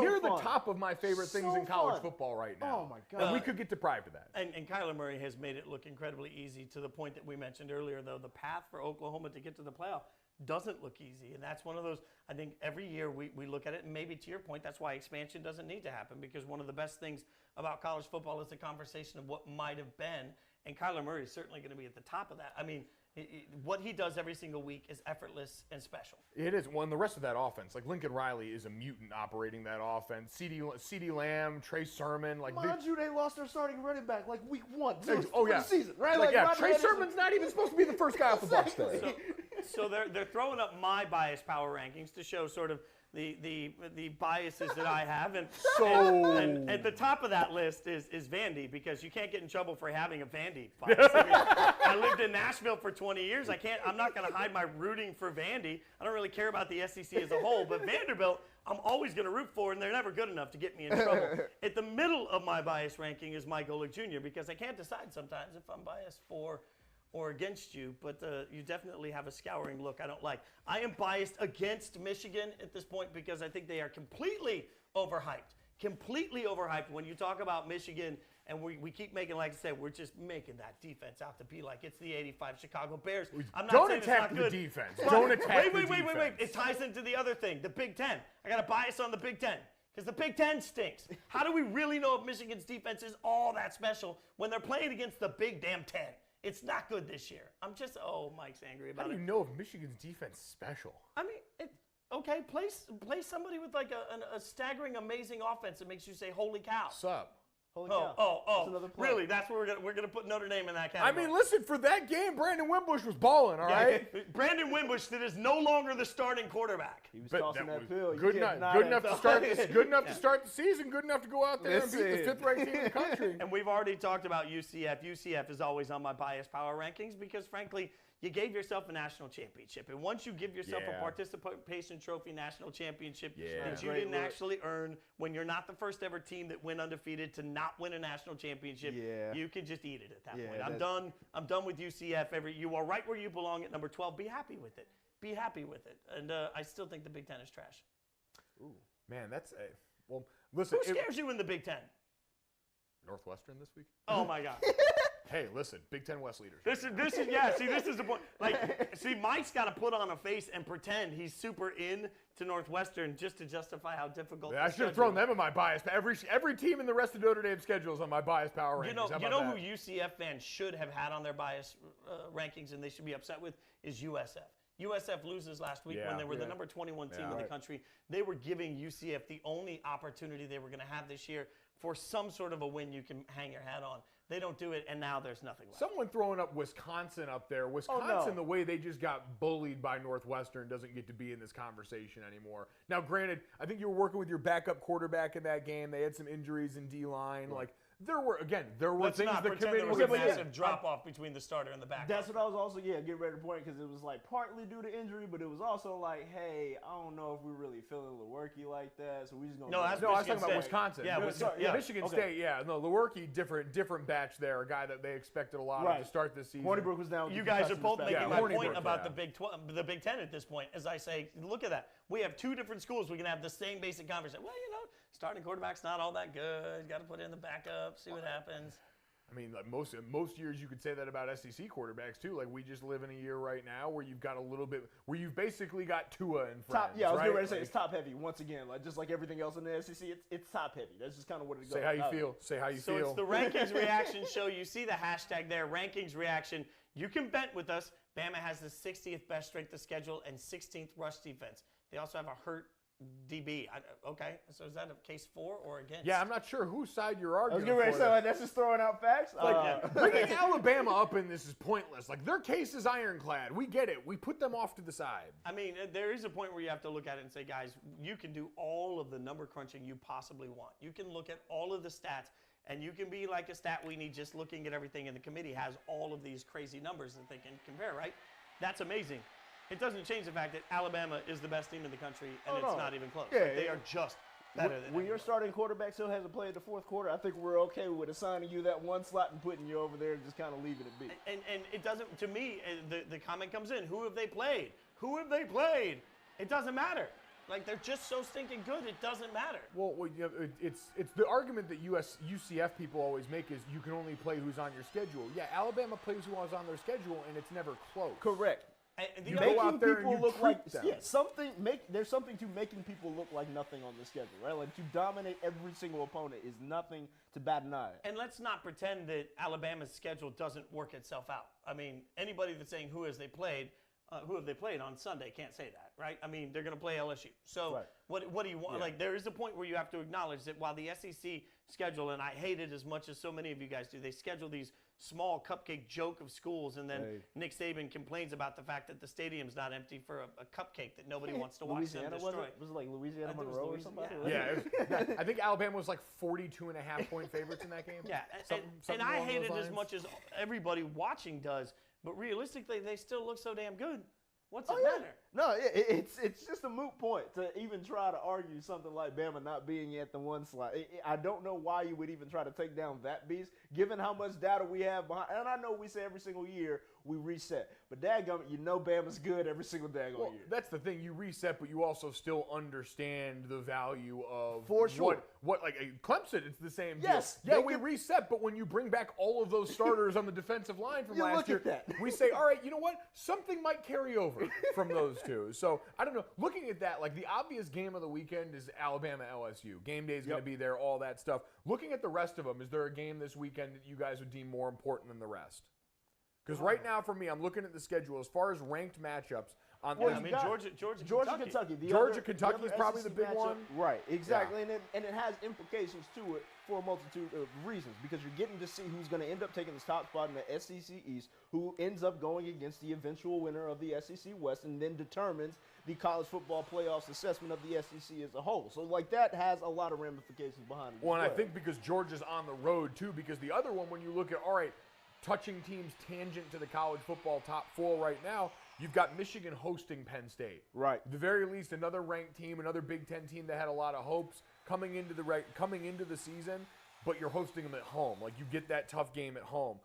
near the top of my favorite things in college football right now. Oh, my God. And we could get deprived of that. And Kyler Murray has made it look incredibly easy, to the point that we mentioned earlier, though, the path for Oklahoma to get to the playoff doesn't look easy. And that's one of those, I think every year we look at it, and maybe to your point, that's why expansion doesn't need to happen, because one of the best things about college football is the conversation of what might have been, and Kyler Murray is certainly going to be at the top of that. I mean, what he does every single week is effortless and special. It is. Well, and the rest of that offense, like Lincoln Riley is a mutant operating that offense. CeeDee Lamb, Trey Sermon. Like, mind you, they lost their starting running back like week 1 of the season, right? Like Trey Sermon's not even supposed to be the first guy off the bus there. So they're throwing up my bias power rankings to show sort of the biases that I have, and at the top of that list is Vandy, because you can't get in trouble for having a Vandy bias. I mean, I lived in Nashville for 20 years. I'm not going to hide my rooting for Vandy. I don't really care about the SEC as a whole, but Vanderbilt, I'm always going to root for, and they're never good enough to get me in trouble. At the middle of my bias ranking is my Golic Jr., because I can't decide sometimes if I'm biased for or against you, but you definitely have a scouring look I don't like. I am biased against Michigan at this point because I think they are completely overhyped. Completely overhyped. When you talk about Michigan, and we keep making, like I said, we're just making that defense out to be like it's the '85 Chicago Bears. I'm not saying it's not good. Don't attack the defense. Don't attack the defense. Wait. It ties into the other thing, the Big Ten. I got a bias on the Big Ten, because the Big Ten stinks. How do we really know if Michigan's defense is all that special when they're playing against the Big Damn Ten? It's not good this year. Mike's angry about it. How do you know if Michigan's defense is special? I mean, okay, play somebody with like a staggering, amazing offense that makes you say, holy cow. Sup? Holy cow. Really? That's where we're gonna put Notre Dame in that category. I mean, listen, for that game, Brandon Wimbush was balling, all right? Brandon Wimbush, that is no longer the starting quarterback. He was tossing that pill. Good enough to start the season, good enough to go out there and beat the fifth-ranked team in the country. And we've already talked about UCF. UCF is always on my bias power rankings because, frankly, you gave yourself a national championship. And once you give yourself a participation trophy national championship that you didn't actually earn, when you're not the first ever team that went undefeated to not win a national championship, you can just eat it at that point. I'm done with UCF. You are right where you belong at number 12. Be happy with it. Be happy with it. And I still think the Big Ten is trash. Ooh. Man, that's a... Well, listen... Who scares you in the Big Ten? Northwestern this week? Oh, my God. Hey, listen, Big Ten West leadership. This is the point. Mike's got to put on a face and pretend he's super in to Northwestern just to justify how difficult. I should have thrown them in my bias. Every team in the rest of Notre Dame schedule is on my bias power rankings. You know who UCF fans should have had on their bias rankings and they should be upset with is USF. USF loses last week when they were the number 21 team in the country. They were giving UCF the only opportunity they were going to have this year for some sort of a win you can hang your hat on. They don't do it, and now there's nothing left. Someone throwing up Wisconsin up there. Wisconsin, the way they just got bullied by Northwestern, doesn't get to be in this conversation anymore. Now, granted, I think you were working with your backup quarterback in that game. They had some injuries in D-line. Right. Like, there were things the committee there was a massive drop-off between the starter and the backup. That's what I was also, getting ready to point, because it was like partly due to injury, but it was also like, hey, I don't know if we're really feeling Lewerke like that, so we just going to... No, I was talking about Wisconsin. Yeah, Michigan State, yeah. No, Lewerke, different batch there, a guy that they expected a lot of to start this season. Hornibrook was down with You guys are both making my point about the Big Ten at this point, as I say, look at that. We have two different schools. We can have the same basic conversation. Well, starting quarterback's not all that good. Got to put in the backup, see what happens. I mean, like most years you could say that about SEC quarterbacks too. Like we just live in a year right now where you've got a little bit, where you've basically got Tua and friends. I was getting ready to say it's top heavy once again. Like just like everything else in the SEC, it's top heavy. That's just kind of what it goes. Say how you feel. Say how you feel. So it's the rankings reaction show. You see the hashtag there, rankings reaction. You can bet with us. Bama has the 60th best strength of schedule and 16th rush defense. They also have a hurt DB. Okay, so is that a case for or against? Yeah, I'm not sure whose side you're arguing. I was getting ready to say that's just throwing out facts. Bringing Alabama up in this is pointless. Like their case is ironclad. We get it. We put them off to the side. I mean, there is a point where you have to look at it and say, guys, you can do all of the number crunching you possibly want. You can look at all of the stats, and you can be like a stat weenie just looking at everything, and the committee has all of these crazy numbers that they can compare, right? That's amazing. It doesn't change the fact that Alabama is the best team in the country, and it's not even close. Yeah, they are just better than when your starting quarterback still hasn't played the fourth quarter, I think we're okay with assigning you that one slot and putting you over there and just kind of leaving it be. And it doesn't, to me, the comment comes in, who have they played? Who have they played? It doesn't matter. Like, they're just so stinking good, it doesn't matter. Well, it's the argument that UCF people always make is you can only play who's on your schedule. Yeah, Alabama plays who was on their schedule, and it's never close. Correct. You go out there and you look like them. there's something to making people look like nothing on the schedule, right? Like to dominate every single opponent is nothing to bat an eye at. And let's not pretend that Alabama's schedule doesn't work itself out. I mean, anybody that's saying who have they played on Sunday can't say that, right? I mean, they're going to play LSU. So what do you want? Yeah. Like, there is a point where you have to acknowledge that while the SEC schedule, and I hate it as much as so many of you guys do, they schedule these small cupcake joke of schools, and then Nick Saban complains about the fact that the stadium's not empty for a cupcake that nobody wants to watch them destroy. Was it like Louisiana Monroe or something? Yeah, I think Alabama was like 42.5-point favorites in that game. Yeah, and I hate it as much as everybody watching does, but realistically, they still look so damn good. What's it matter? No, it's just a moot point to even try to argue something like Bama not being at the one slot. I don't know why you would even try to take down that beast, given how much data we have behind. And I know we say every single year we reset, but dadgummit, Bama's good every single daggone year. That's the thing. You reset, but you also still understand the value of what like Clemson. It's the same. Yes. Deal. Yeah, we reset, but when you bring back all of those starters on the defensive line from last year, we say, all right, you know what? Something might carry over from those two. So I don't know. Looking at that, like the obvious game of the weekend is Alabama LSU. Game day is going to be there. All that stuff. Looking at the rest of them, is there a game this weekend that you guys would deem more important than the rest? Because right now, for me, I'm looking at the schedule as far as ranked matchups. Georgia, Kentucky. Kentucky is probably the big one. Right, exactly. Yeah. And it has implications to it for a multitude of reasons, because you're getting to see who's going to end up taking the top spot in the SEC East, who ends up going against the eventual winner of the SEC West, and then determines the college football playoffs assessment of the SEC as a whole. So, like, that has a lot of ramifications behind it. Well, and I think because Georgia's on the road, too, because the other one, when you look at, all right, touching teams tangent to the college football top four right now, you've got Michigan hosting Penn State. Right. At the very least, another ranked team, another Big Ten team that had a lot of hopes coming into the season, but you're hosting them at home. Like, you get that tough game at home.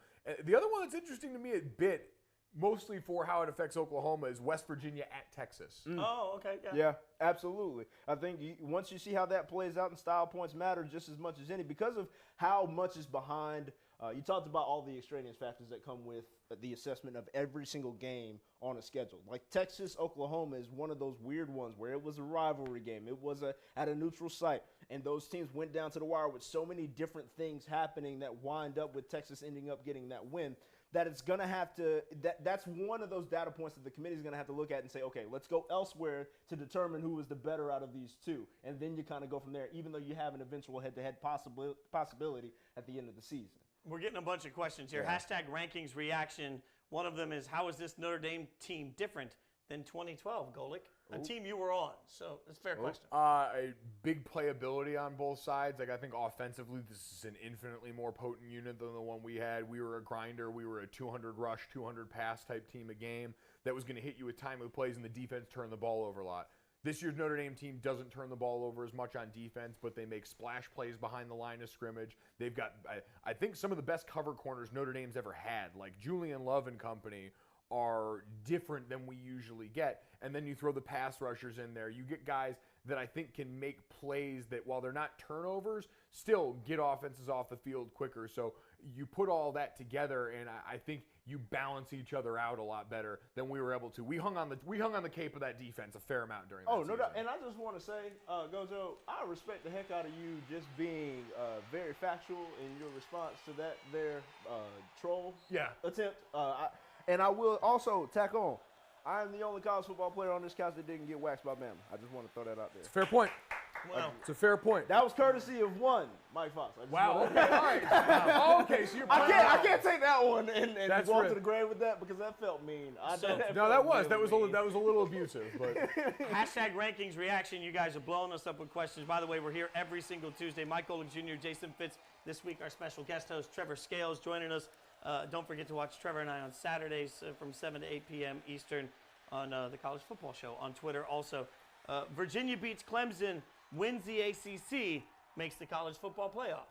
The other one that's interesting to me a bit, mostly for how it affects Oklahoma, is West Virginia at Texas. Oh, okay. Yeah, absolutely. I think once you see how that plays out, and style points matter just as much as any because of how much is behind. You talked about all the extraneous factors that come with the assessment of every single game on a schedule. Like Texas, Oklahoma is one of those weird ones where it was a rivalry game. It was at a neutral site, and those teams went down to the wire with so many different things happening that wind up with Texas ending up getting that win. That it's going to have to that's one of those data points that the committee is going to have to look at and say, okay, let's go elsewhere to determine who is the better out of these two. And then you kind of go from there, even though you have an eventual head-to-head possibility at the end of the season. We're getting a bunch of questions here. Yeah. Hashtag rankings reaction. One of them is, how is this Notre Dame team different than 2012, Golic? A team you were on. So it's a fair question. A big playability on both sides. Like, I think offensively, this is an infinitely more potent unit than the one we had. We were a grinder. We were a 200 rush, 200 pass type team a game that was going to hit you with timely plays, and the defense turned the ball over a lot. This year's Notre Dame team doesn't turn the ball over as much on defense, but they make splash plays behind the line of scrimmage. They've got, I think, some of the best cover corners Notre Dame's ever had. Like Julian Love and company are different than we usually get. And then you throw the pass rushers in there. You get guys that I think can make plays that, while they're not turnovers, still get offenses off the field quicker. So you put all that together, and I think you balance each other out a lot better than we were able to. We hung on the cape of that defense a fair amount during that season. No doubt. And I just want to say, Gojo, I respect the heck out of you just being very factual in your response to that troll attempt. And I will also tack on, I am the only college football player on this couch that didn't get waxed by Bama. I just want to throw that out there. It's a fair point. Wow. It's a fair point. That was courtesy of one, Mike Fox. Wow. Okay. All right. Wow. Okay. So you're. I can't take that one and walk real. to the grave with that because that felt mean. That was a little abusive, but. Hashtag rankings reaction. You guys are blowing us up with questions. By the way, we're here every single Tuesday. Mike Golic Jr., Jason Fitz. This week, our special guest host, Treavor Scales, joining us. Don't forget to watch Treavor and I on Saturdays from 7 to 8 p.m. Eastern on the College Football Show on Twitter. Also, Virginia beats Clemson, wins the ACC, makes the college football playoff.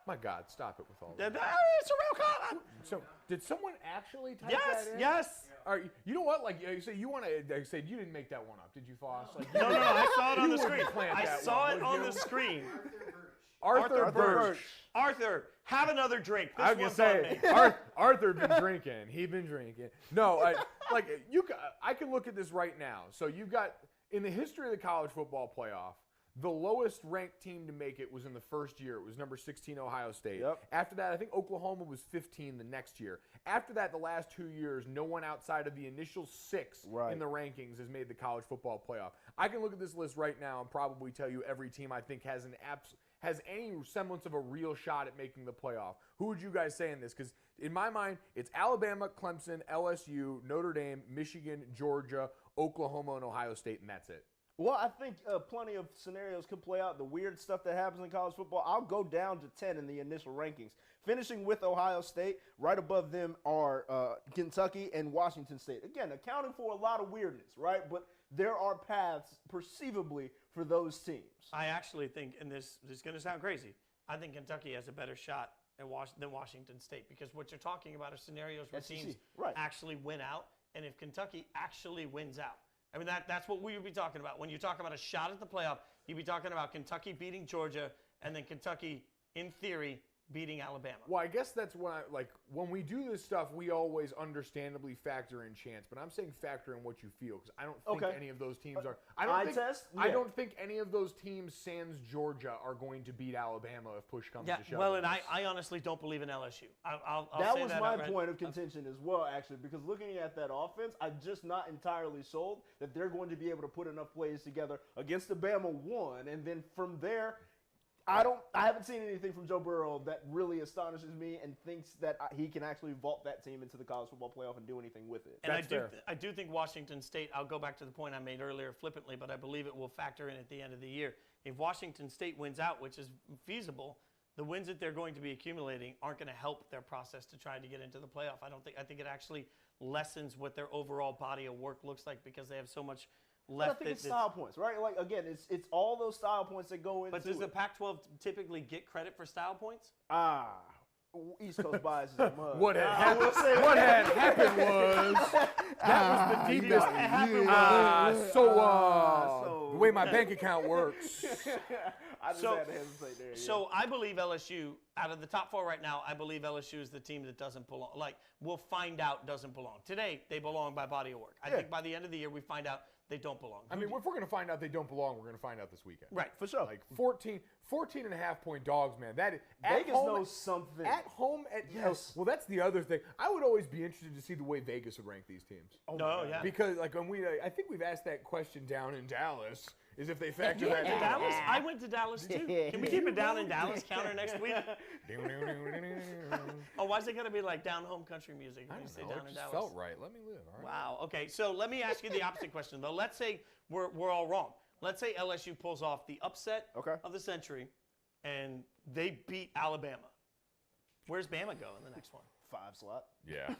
My God, stop it with all that. It's a real call. So, did someone actually type that in? Yes. All right, you know what? Like, you say you want to. I said you didn't make that one up, did you, Foss? Like, No. I saw it on the screen. I saw it on the screen. Arthur Birch. Arthur, have another drink. This I was gonna say Arthur been drinking. He been drinking. No, I can look at this right now. So you've got, in the history of the college football playoff, the lowest ranked team to make it was in the first year. It was number 16 Ohio State. Yep. After that, I think Oklahoma was 15 the next year. After that, the last 2 years, no one outside of the initial 6 in the rankings has made the college football playoff. I can look at this list right now and probably tell you every team I think has any semblance of a real shot at making the playoff. Who would you guys say in this? Because in my mind, it's Alabama, Clemson, LSU, Notre Dame, Michigan, Georgia, Oklahoma, and Ohio State, and that's it. Well, I think plenty of scenarios could play out. The weird stuff that happens in college football, I'll go down to 10 in the initial rankings. Finishing with Ohio State, right above them are Kentucky and Washington State. Again, accounting for a lot of weirdness, right? But there are paths perceivably for those teams. I actually think, and this is going to sound crazy, I think Kentucky has a better shot than Washington State, because what you're talking about are scenarios where teams actually win out, and if Kentucky actually wins out, I mean, that's what we would be talking about. When you talk about a shot at the playoff, you'd be talking about Kentucky beating Georgia and then Kentucky, in theory, beating Alabama. Well, I guess that's when we do this stuff, we always understandably factor in chance. But I'm saying factor in what you feel, because I don't think any of those teams are. I don't think any of those teams, sans Georgia, are going to beat Alabama if push comes to shove. Well, and I honestly don't believe in LSU. I'll that say was that my outright. point of contention as well, actually, because looking at that offense, I'm just not entirely sold that they're going to be able to put enough plays together against the Bama one, and then from there. I haven't seen anything from Joe Burrow that really astonishes me and thinks that he can actually vault that team into the college football playoff and do anything with it. And I do think Washington State, I'll go back to the point I made earlier flippantly, but I believe it will factor in at the end of the year. If Washington State wins out, which is feasible, the wins that they're going to be accumulating aren't going to help their process to try to get into the playoff. I think it actually lessens what their overall body of work looks like, because they have so much left. I think it's style points, right? Like, again, it's all those style points that go into it. But does the Pac-12 typically get credit for style points? East Coast bias is a mud. What had happened was that was the deepest. The way my bank account works. I just had to hesitate there. So I believe LSU, out of the top 4 right now, I believe LSU is the team that doesn't belong. Like, we'll find out doesn't belong. Today, they belong by body of work. I think by the end of the year, we find out they don't belong. I mean, if we're going to find out they don't belong, we're going to find out this weekend. Right, for sure. Like 14 and a half point dogs, man. That is, Vegas knows something. At home, yes. Well, that's the other thing. I would always be interested to see the way Vegas would rank these teams. Yeah. Because, like, when I think we've asked that question down in Dallas, is if they factor that in. Dallas? I went to Dallas too. Can we keep it down in Dallas counter next week? Oh, why is it going to be like down home country music? I When you don't say know. down It in just Dallas? felt right. Let me live. All right. Wow. Okay, so let me ask you the opposite question though. Let's say we're all wrong. Let's say LSU pulls off the upset of the century, and they beat Alabama. Where's Bama go in the next one? 5 slot. Yeah.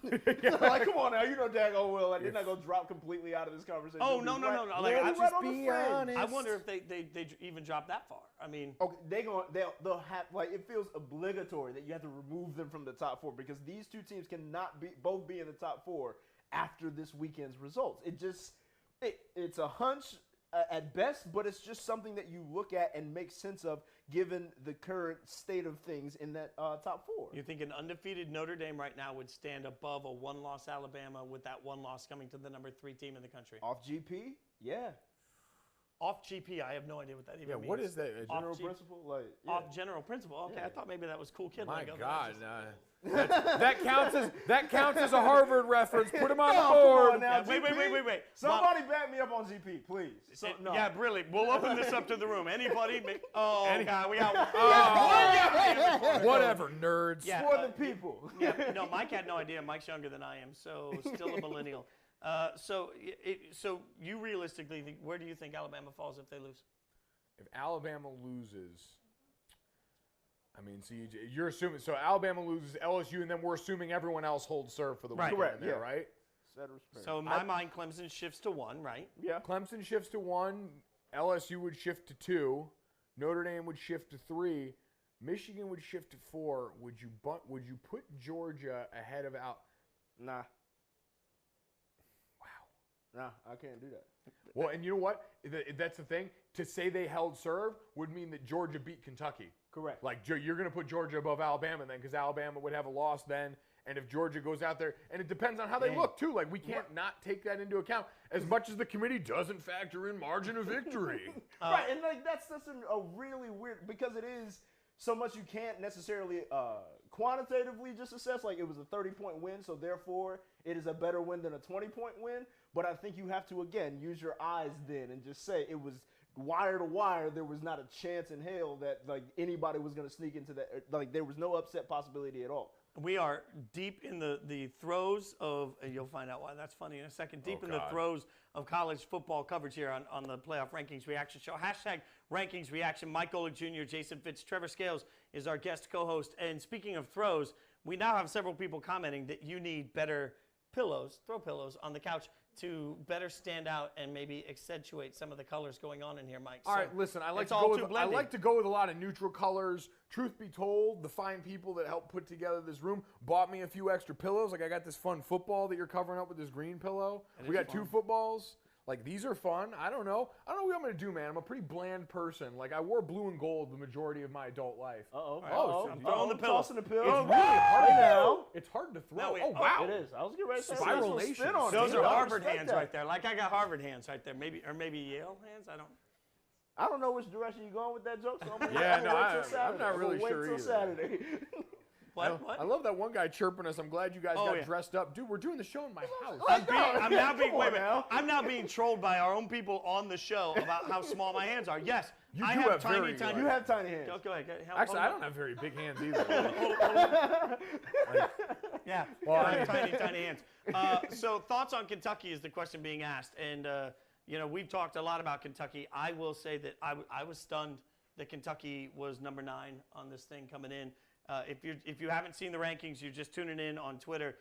Like, come on now, you know daggone well. Like, they're not gonna drop completely out of this conversation. Oh no. Like, Right on the fringe. I wonder if they even drop that far. I mean, okay, they'll have, like, it feels obligatory that you have to remove them from the top 4 because these two teams cannot both be in the top 4 after this weekend's results. It's a hunch at best, but it's just something that you look at and make sense of given the current state of things in that top 4. You think an undefeated Notre Dame right now would stand above a one-loss Alabama with that one loss coming to the number 3 team in the country? Off GP? Yeah. Off GP, I have no idea what that even means. What is that? General principle? Like, yeah. Off general principle. Okay, I thought maybe that was Cool Kid. My like God. That counts as a Harvard reference. Put him on the board. Now, wait. Somebody back me up on GP, please. No. Yeah, really. We'll open this up to the room. Anybody? God, we got whatever, nerds. Yeah, for the people. Yeah, no, Mike had no idea. Mike's younger than I am, so still a millennial. So you realistically think, where do you think Alabama falls if they lose? If Alabama loses, I mean, so you're assuming, so Alabama loses LSU, and then we're assuming everyone else holds serve for the weekend. Correct, there, yeah. right? So in my mind, Clemson shifts to 1, right? Yeah. Clemson shifts to 1. LSU would shift to 2. Notre Dame would shift to 3. Michigan would shift to 4. Would you put Georgia ahead of Nah. Nah, I can't do that. Well, and you know what? That's the thing. To say they held serve would mean that Georgia beat Kentucky. Correct. Like, you're going to put Georgia above Alabama then because Alabama would have a loss then. And if Georgia goes out there, and it depends on how they look, too. Like, we can't not take that into account as much as the committee doesn't factor in margin of victory. Right, and like that's a really weird, because it is so much you can't necessarily quantitatively just assess. Like, it was a 30-point win, so therefore it is a better win than a 20-point win. But I think you have to, again, use your eyes then and just say it was wire to wire. There was not a chance in hell that, like, anybody was going to sneak into that. Like, there was no upset possibility at all. We are deep in the throes of, and you'll find out why that's funny in a second, deep in the throes of college football coverage here on the Playoff Rankings Reaction Show. Hashtag Rankings Reaction. Mike Golic Jr., Jason Fitz, Treavor Scales is our guest co-host. And speaking of throws, we now have several people commenting that you need better pillows, throw pillows on the couch to better stand out and maybe accentuate some of the colors going on in here, Mike. All right, listen, I like to go with a lot of neutral colors. Truth be told, the fine people that helped put together this room bought me a few extra pillows. Like, I got this fun football that you're covering up with this green pillow. We got 2 footballs. Like, these are fun. I don't know what I'm going to do, man. I'm a pretty bland person. Like, I wore blue and gold the majority of my adult life. I'm throwing the pillow. Tossing the pillow. It's really hard now. It's hard to throw. Now, wait, wow. It is. I was getting ready to say Spiralation. Those are Harvard hands right there. Like, I got Harvard hands right there. Maybe Yale hands? I don't know which direction you're going with that joke, so I'm not really sure till either. Saturday. What? I love that one guy chirping us. I'm glad you guys got dressed up. Dude, we're doing the show in my house. I'm now being trolled by our own people on the show about how small my hands are. Yes, You I do have have tiny very, hands. You have tiny hands. Go ahead. Actually, I don't have very big hands either. Yeah, I have tiny hands. So thoughts on Kentucky is the question being asked. And, we've talked a lot about Kentucky. I will say that I was stunned that Kentucky was number 9 on this thing coming in. If you haven't seen the rankings, you're just tuning in on Twitter.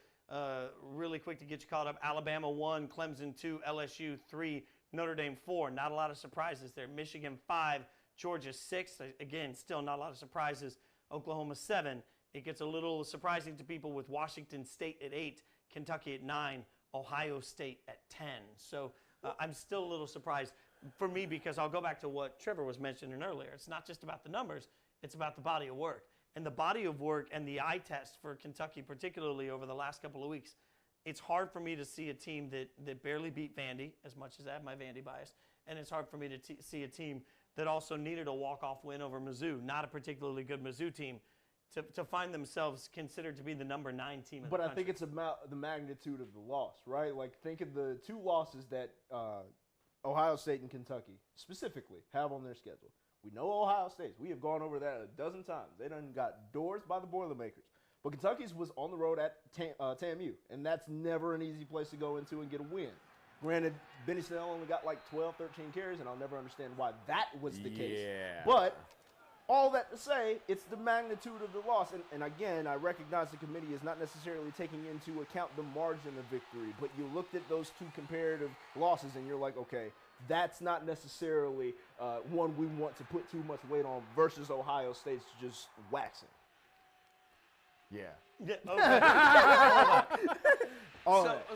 Really quick to get you caught up. Alabama 1, Clemson 2, LSU 3, Notre Dame 4. Not a lot of surprises there. Michigan 5, Georgia 6. Again, still not a lot of surprises. Oklahoma 7. It gets a little surprising to people with Washington State at 8, Kentucky at 9, Ohio State at 10. So I'm still a little surprised for me because I'll go back to what Treavor was mentioning earlier. It's not just about the numbers. It's about the body of work. And the body of work and the eye test for Kentucky, particularly over the last couple of weeks, it's hard for me to see a team that barely beat Vandy, as much as I have my Vandy bias, and it's hard for me to see a team that also needed a walk-off win over Mizzou, not a particularly good Mizzou team, to find themselves considered to be the number 9 team in the country. But I think it's about the magnitude of the loss, right? Like, think of the 2 losses that Ohio State and Kentucky specifically have on their schedule. We know Ohio State's. We have gone over that a dozen times. They done got doors by the Boilermakers. But Kentucky's was on the road at TAMU, and that's never an easy place to go into and get a win. Granted, Benny Snell only got like 12, 13 carries, and I'll never understand why that was the case. But all that to say, it's the magnitude of the loss. And again, I recognize the committee is not necessarily taking into account the margin of victory, but you looked at those two comparative losses, and you're like, okay, that's not necessarily one we want to put too much weight on versus Ohio State's just waxing. Yeah.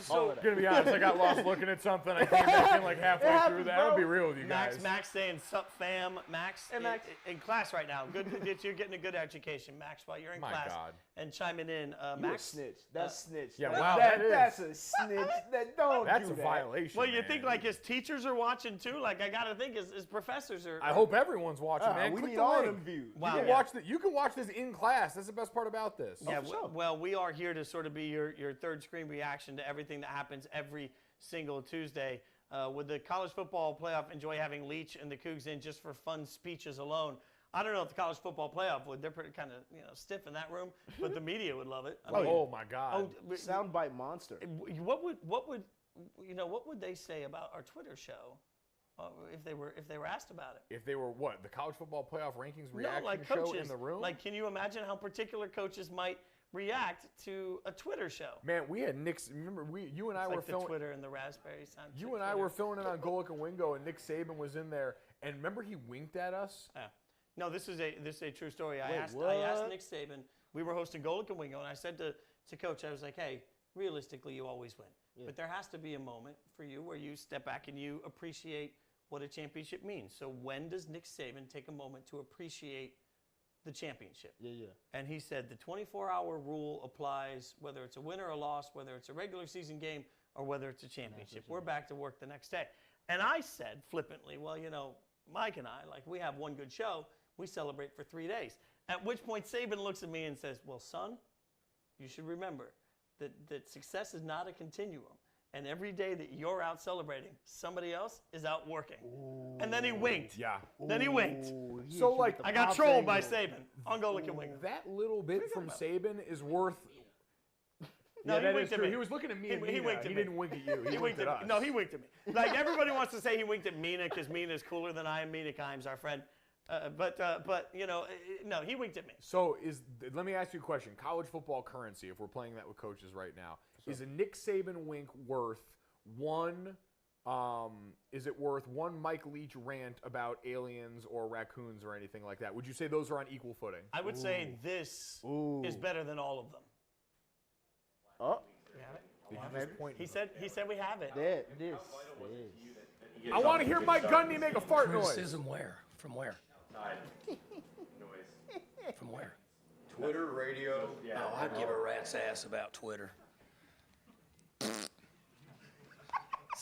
So gonna be honest, I got lost looking at something. I came back in like halfway through that. I'll be real with you guys. Max saying sup fam. Max, hey, Max. In class right now. Good, you're getting a good education, Max, while you're in class. And chiming in. Max. Snitch. That's snitch. Yeah, wow. That's a snitch. That's a violation. Well, you think like his teachers are watching too? Like I gotta think his professors are. I hope everyone's watching, man. We Click need the all link. them views. Wow. You can watch this in class. That's the best part about this. Yeah, well, we are here to sort of be your third screen reaction to everything that happens every single Tuesday. Would the college football playoff enjoy having Leach and the Cougs in just for fun speeches alone? I don't know if the college football playoff would. They're pretty kind of stiff in that room, but the media would love it. Oh my God! Soundbite monster. What would they say about our Twitter show if they were asked about it? If they were what, the college football playoff rankings reaction like show coaches, in the room? Like, can you imagine how particular coaches might react to a Twitter show? Man, we had Nick. Remember, you and I were filming Twitter and the Raspberry Sound. You and I were filming it on Golic and Wingo, and Nick Saban was in there. And remember, he winked at us. Yeah. No, this is a true story. I asked Nick Saban. We were hosting Golic and Wingo, and I said to Coach, I was like, hey, realistically, you always win. Yeah. But there has to be a moment for you where you step back and you appreciate what a championship means. So when does Nick Saban take a moment to appreciate the championship? Yeah. And he said the 24-hour rule applies whether it's a win or a loss, whether it's a regular season game, or whether it's a championship. We're back to work the next day. And I said flippantly, well, Mike and I, we have one good show. We celebrate for 3 days. At which point Saban looks at me and says, well, son, you should remember that success is not a continuum. And every day that you're out celebrating, somebody else is out working. Ooh. And then he winked. Yeah. Then he winked. So, I got trolled by Saban on Golic and Wingo. That little bit from Saban is worth... No, he winked at me. He was looking at me and Mina. He didn't wink at you. He winked at us. No, he winked at me. Like, everybody wants to say he winked at Mina because Mina's cooler than I am. Mina Kimes, our friend. But no, he winked at me. So let me ask you a question. College football currency, if we're playing that with coaches right now, is a Nick Saban wink worth one? Is it worth one Mike Leach rant about aliens or raccoons or anything like that? Would you say those are on equal footing? I would say this is better than all of them. Oh, He said we have it. This. I want to hear Mike Gundy make a fart noise. Criticism where? From where? Noise. From where? Twitter, radio. Yeah. Oh, I'd give a rat's ass about Twitter. It's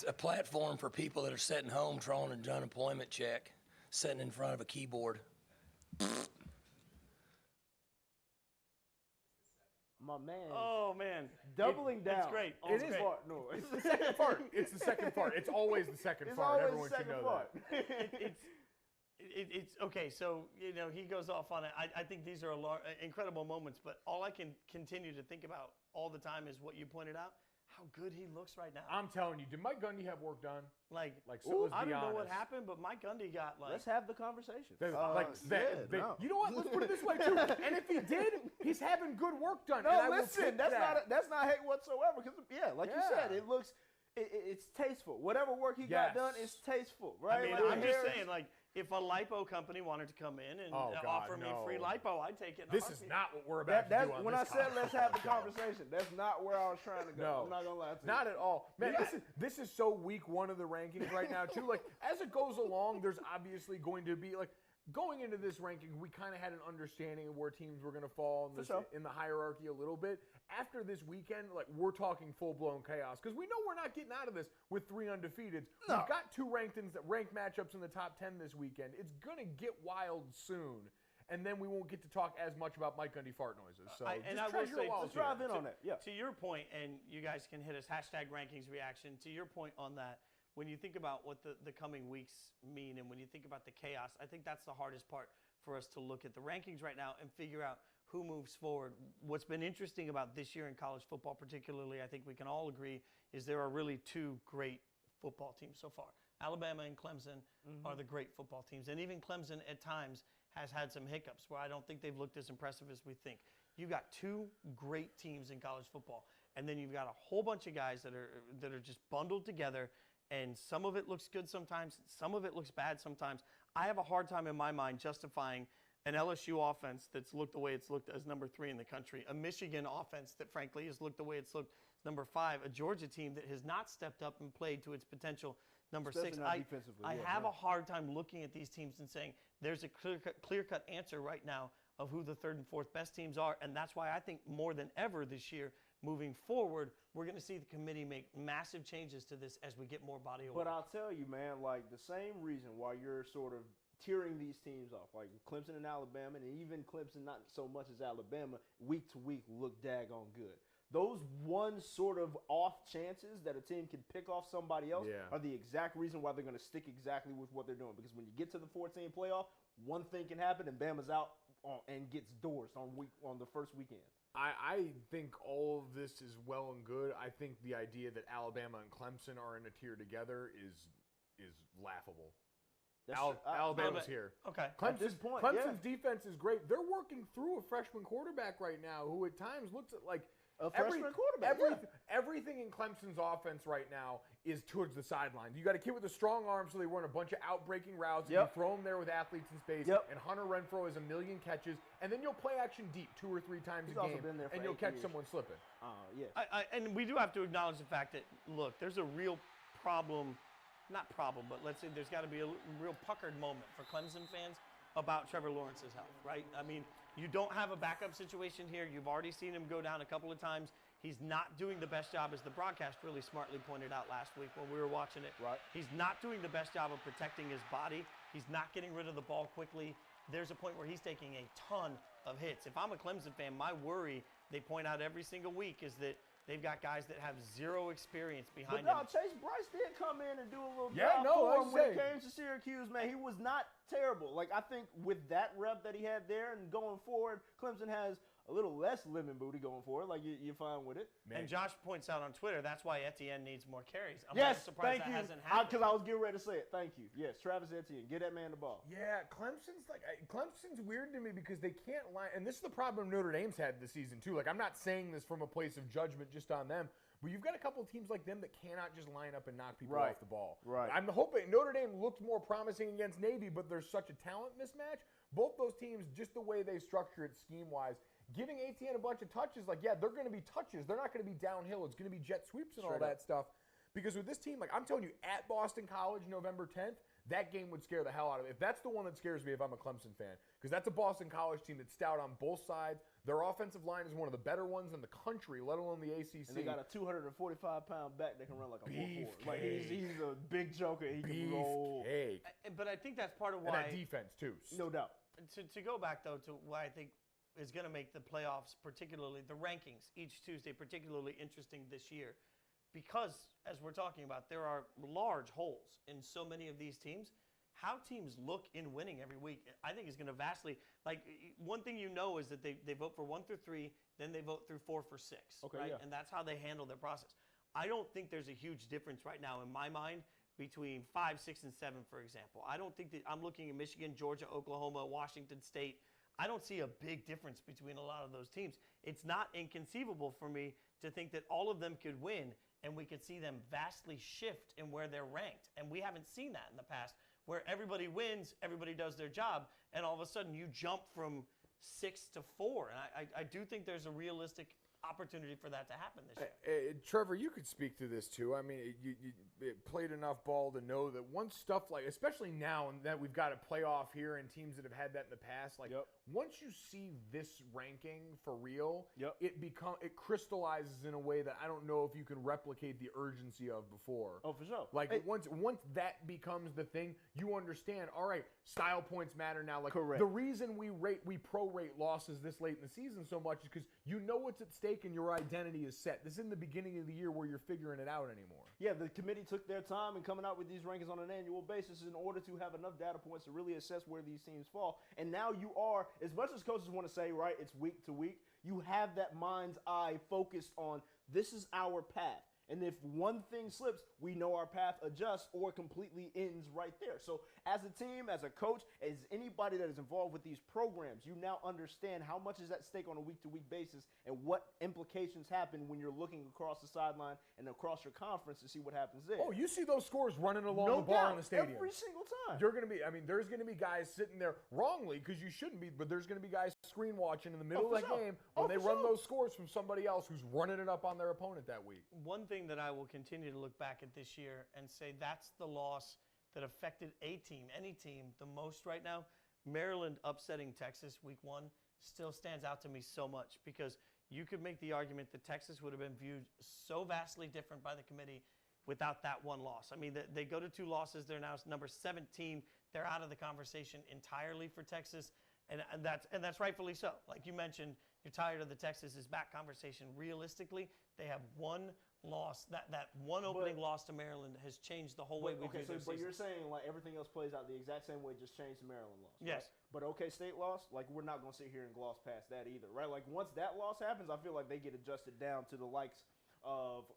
a platform for people that are sitting home drawing an unemployment check, sitting in front of a keyboard. My man. Oh, man. Doubling down. It's great. It is fart noise. It's the second fart. It's the second fart. It's always the second fart. Everyone should know that. It's okay. So he goes off on it. I think these are incredible moments. But all I can continue to think about all the time is what you pointed out. How good he looks right now. I'm telling you, did Mike Gundy have work done? Like so let's I be don't know honest. what happened, but Mike Gundy got Let's have the conversation. You know what? Let's put it this way too. And if he did, he's having good work done. No, and listen, that's not hate whatsoever. Because you said, it looks, it's tasteful. Whatever work he got done is tasteful, right? I mean, I'm just saying, if a lipo company wanted to come in and offer me free lipo, I'd take it. This is not what we're about to do on when this I said let's have the conversation, that's not where I was trying to go. No. I'm not gonna lie to you. Not at all. Man, this is so week one of the rankings right now, too. As it goes along, there's obviously going to be, going into this ranking, we kind of had an understanding of where teams were going to fall in the hierarchy a little bit. After this weekend, we're talking full-blown chaos because we know we're not getting out of this with 3 undefeateds. No. We've got 2 ranked matchups in the top 10 this weekend. It's going to get wild soon. And then we won't get to talk as much about Mike Gundy fart noises. So let's drive in on it. Yeah. To your point, and you guys can hit us, #rankings reaction. To your point on that, when you think about what the coming weeks mean and when you think about the chaos, I think that's the hardest part for us to look at the rankings right now and figure out who moves forward. What's been interesting about this year in college football particularly, I think we can all agree, is there are really two great football teams so far. Alabama and Clemson are the great football teams. And even Clemson at times has had some hiccups where I don't think they've looked as impressive as we think. You've got two great teams in college football. And then you've got a whole bunch of guys that are just bundled together. And some of it looks good sometimes. Some of it looks bad sometimes. I have a hard time in my mind justifying an LSU offense that's looked the way it's looked as number 3 in the country, a Michigan offense that frankly has looked the way it's looked as number 5, a Georgia team that has not stepped up and played to its potential, number 6. I have a hard time looking at these teams and saying there's a clear-cut answer right now of who the 3rd and 4th best teams are, and that's why I think more than ever this year, moving forward, we're going to see the committee make massive changes to this as we get more body of work. But I'll tell you, man, like the same reason why you're sort of tearing these teams off, like Clemson and Alabama, and even Clemson not so much as Alabama, week to week look daggone good. Those one sort of off chances that a team can pick off somebody else are the exact reason why they're going to stick exactly with what they're doing. Because when you get to the 14 playoff, one thing can happen and Bama's out and gets doors on the first weekend. I think all of this is well and good. I think the idea that Alabama and Clemson are in a tier together is laughable. Alabama's here. Okay. Clemson's defense is great. They're working through a freshman quarterback right now who at times looks like a freshman quarterback. Everything in Clemson's offense right now is towards the sideline. You got a kid with a strong arm, so they run a bunch of out-breaking routes. And you throw them there with athletes in space. And Hunter Renfrow has 1 million catches. And then you'll play action deep 2 or 3 times a game, and you'll catch someone slipping. Yes. And we do have to acknowledge the fact that, look, there's a real problem. Not problem, but let's say there's got to be a real puckered moment for Clemson fans about Trevor Lawrence's health, right? I mean, you don't have a backup situation here. You've already seen him go down a couple of times. He's not doing the best job, as the broadcast really smartly pointed out last week when we were watching it. Right. He's not doing the best job of protecting his body. He's not getting rid of the ball quickly. There's a point where he's taking a ton of hits. If I'm a Clemson fan, my worry, they point out every single week, is that they've got guys that have zero experience behind them. But Chase Bryce did come in and do a little job for him when it came to Syracuse, man. He was not terrible. Like, I think with that rep that he had there and going forward, Clemson has a little less lemon booty going forward. Like, you're fine with it. Man. And Josh points out on Twitter, that's why Etienne needs more carries. I'm surprised thank that you. hasn't happened. Because I was getting ready to say it. Thank you. Yes, Travis Etienne. Get that man the ball. Yeah, Clemson's weird to me because they can't line. And this is the problem Notre Dame's had this season, too. Like, I'm not saying this from a place of judgment just on them. But you've got a couple of teams like them that cannot just line up and knock people off the ball. Right. I'm hoping Notre Dame looked more promising against Navy, but there's such a talent mismatch. Both those teams, just the way they structure it scheme-wise, giving Etienne a bunch of touches, they're going to be touches. They're not going to be downhill. It's going to be jet sweeps and all that stuff. Because with this team, I'm telling you, at Boston College, November 10th, that game would scare the hell out of me. If that's the one that scares me if I'm a Clemson fan. Because that's a Boston College team that's stout on both sides. Their offensive line is one of the better ones in the country, let alone the ACC. And they got a 245-pound back that can run like a 4-4. Like, he's a big joker. He can roll. But I think that's part of why. And that defense, too. No doubt. To go back, though, to why I think is going to make the playoffs, particularly the rankings, each Tuesday, particularly interesting this year. Because, as we're talking about, there are large holes in so many of these teams. How teams look in winning every week, I think, is going to vastly. One thing you know is that they vote for 1 through 3, then they vote through 4 for 6. Okay, right? yeah. And that's how they handle their process. I don't think there's a huge difference right now in my mind between 5, 6, and 7, for example. I don't think that I'm looking at Michigan, Georgia, Oklahoma, Washington State. I don't see a big difference between a lot of those teams. It's not inconceivable for me to think that all of them could win and we could see them vastly shift in where they're ranked. And we haven't seen that in the past, where everybody wins, everybody does their job, and all of a sudden you jump from 6 to 4. And I do think there's a realistic opportunity for that to happen this year. Trevor, you could speak to this too. I mean, you played enough ball to know that once stuff like, especially now that we've got a playoff here and teams that have had that in the past, once you see this ranking for real, it crystallizes in a way that I don't know if you can replicate the urgency of before. Oh, for sure. Once that becomes the thing, you understand, all right, style points matter now. Correct. The reason we prorate losses this late in the season so much is because you know what's at stake stake and your identity is set. This isn't the beginning of the year where you're figuring it out anymore. Yeah, the committee took their time in coming out with these rankings on an annual basis in order to have enough data points to really assess where these teams fall. And now you are, as much as coaches want to say, right, it's week to week, you have that mind's eye focused on this is our path. And if one thing slips, we know our path adjusts or completely ends right there. So as a team, as a coach, as anybody that is involved with these programs, you now understand how much is at stake on a week-to-week basis and what implications happen when you're looking across the sideline and across your conference to see what happens there. Oh, you see those scores running along the bar in the stadium. Every single time. There's going to be guys sitting there wrongly because you shouldn't be, but there's going to be guys screen watching in the middle of the game when they run those scores from somebody else who's running it up on their opponent that week. One thing that I will continue to look back at this year and say that's the loss that affected a team, any team, the most right now. Maryland upsetting Texas week 1 still stands out to me so much because you could make the argument that Texas would have been viewed so vastly different by the committee without that one loss. I mean, they go to 2 losses. They're now number 17. They're out of the conversation entirely for Texas, and that's rightfully so. Like you mentioned, you're tired of the Texas is back conversation. Realistically, they have one loss. That one opening loss to Maryland has changed the whole way we do their season. But you're saying like everything else plays out the exact same way, just changed the Maryland loss. Yes. Right? But OK State loss, like we're not going to sit here and gloss past that either, right? Like once that loss happens, I feel like they get adjusted down to the likes of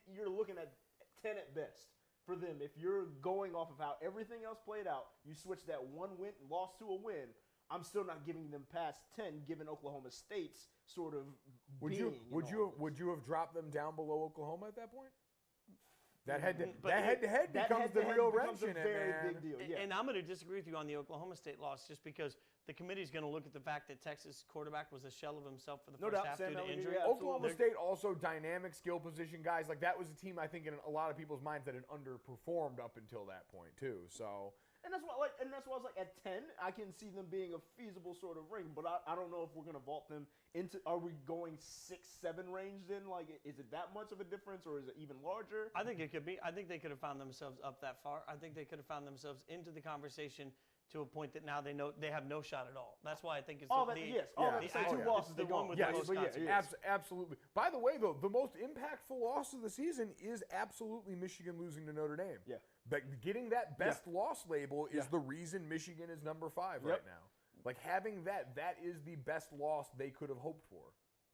you're looking at 10 at best for them. If you're going off of how everything else played out, you switch that one loss to a win. I'm still not giving them past 10, given Oklahoma State's sort of Would you have dropped them down below Oklahoma at that point? That head-to-head becomes the real wrench in it, very man. big deal. Yeah. And I'm going to disagree with you on the Oklahoma State loss just because the committee is going to look at the fact that Texas quarterback was a shell of himself for the first half due to injury. Yeah, Oklahoma State also dynamic skill position guys. Like that was a team I think in a lot of people's minds that had underperformed up until that point too. So. And that's why I was like, at 10, I can see them being a feasible sort of ring. But I don't know if we're going to vault them into. Are we going 6-7 range then? Like, is it that much of a difference, or is it even larger? I think it could be. I think they could have found themselves up that far. I think they could have found themselves into the conversation to a point that now they know they have no shot at all. That's why I think it's two losses. The one with the most consequences. Absolutely. By the way, though, the most impactful loss of the season is absolutely Michigan losing to Notre Dame. Yeah. But getting that best loss label is the reason Michigan is number 5 right now. Like having that is the best loss they could have hoped for.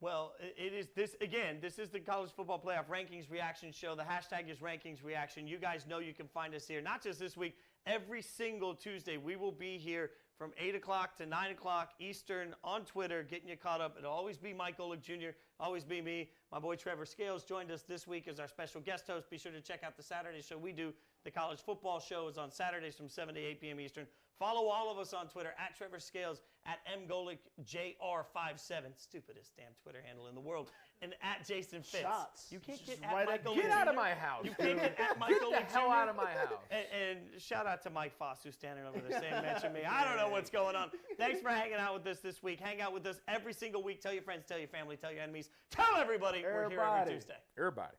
Well, it is this again. This is the College Football Playoff Rankings Reaction Show. The hashtag is Rankings Reaction. You guys know you can find us here, not just this week. Every single Tuesday, we will be here from 8 o'clock to 9 o'clock Eastern on Twitter, getting you caught up. It'll always be Mike Golic Jr., always be me. My boy Treavor Scales joined us this week as our special guest host. Be sure to check out the Saturday show we do. The College Football Show is on Saturdays from 7 to 8 p.m. Eastern. Follow all of us on Twitter, at Treavor Scales, at mgolicjr57, stupidest damn Twitter handle in the world, and at Jason Fitz. Shots. You can't Just get at right Mike Golic Get out Jr. of my house. You can't get at Mike Golic Jr. Get the hell out of my house. And shout out to Mike Foss, who's standing over there saying, mention me. I don't know what's going on. Thanks for hanging out with us this week. Hang out with us every single week. Tell your friends, tell your family, tell your enemies. Tell everybody we're here every Tuesday. Everybody.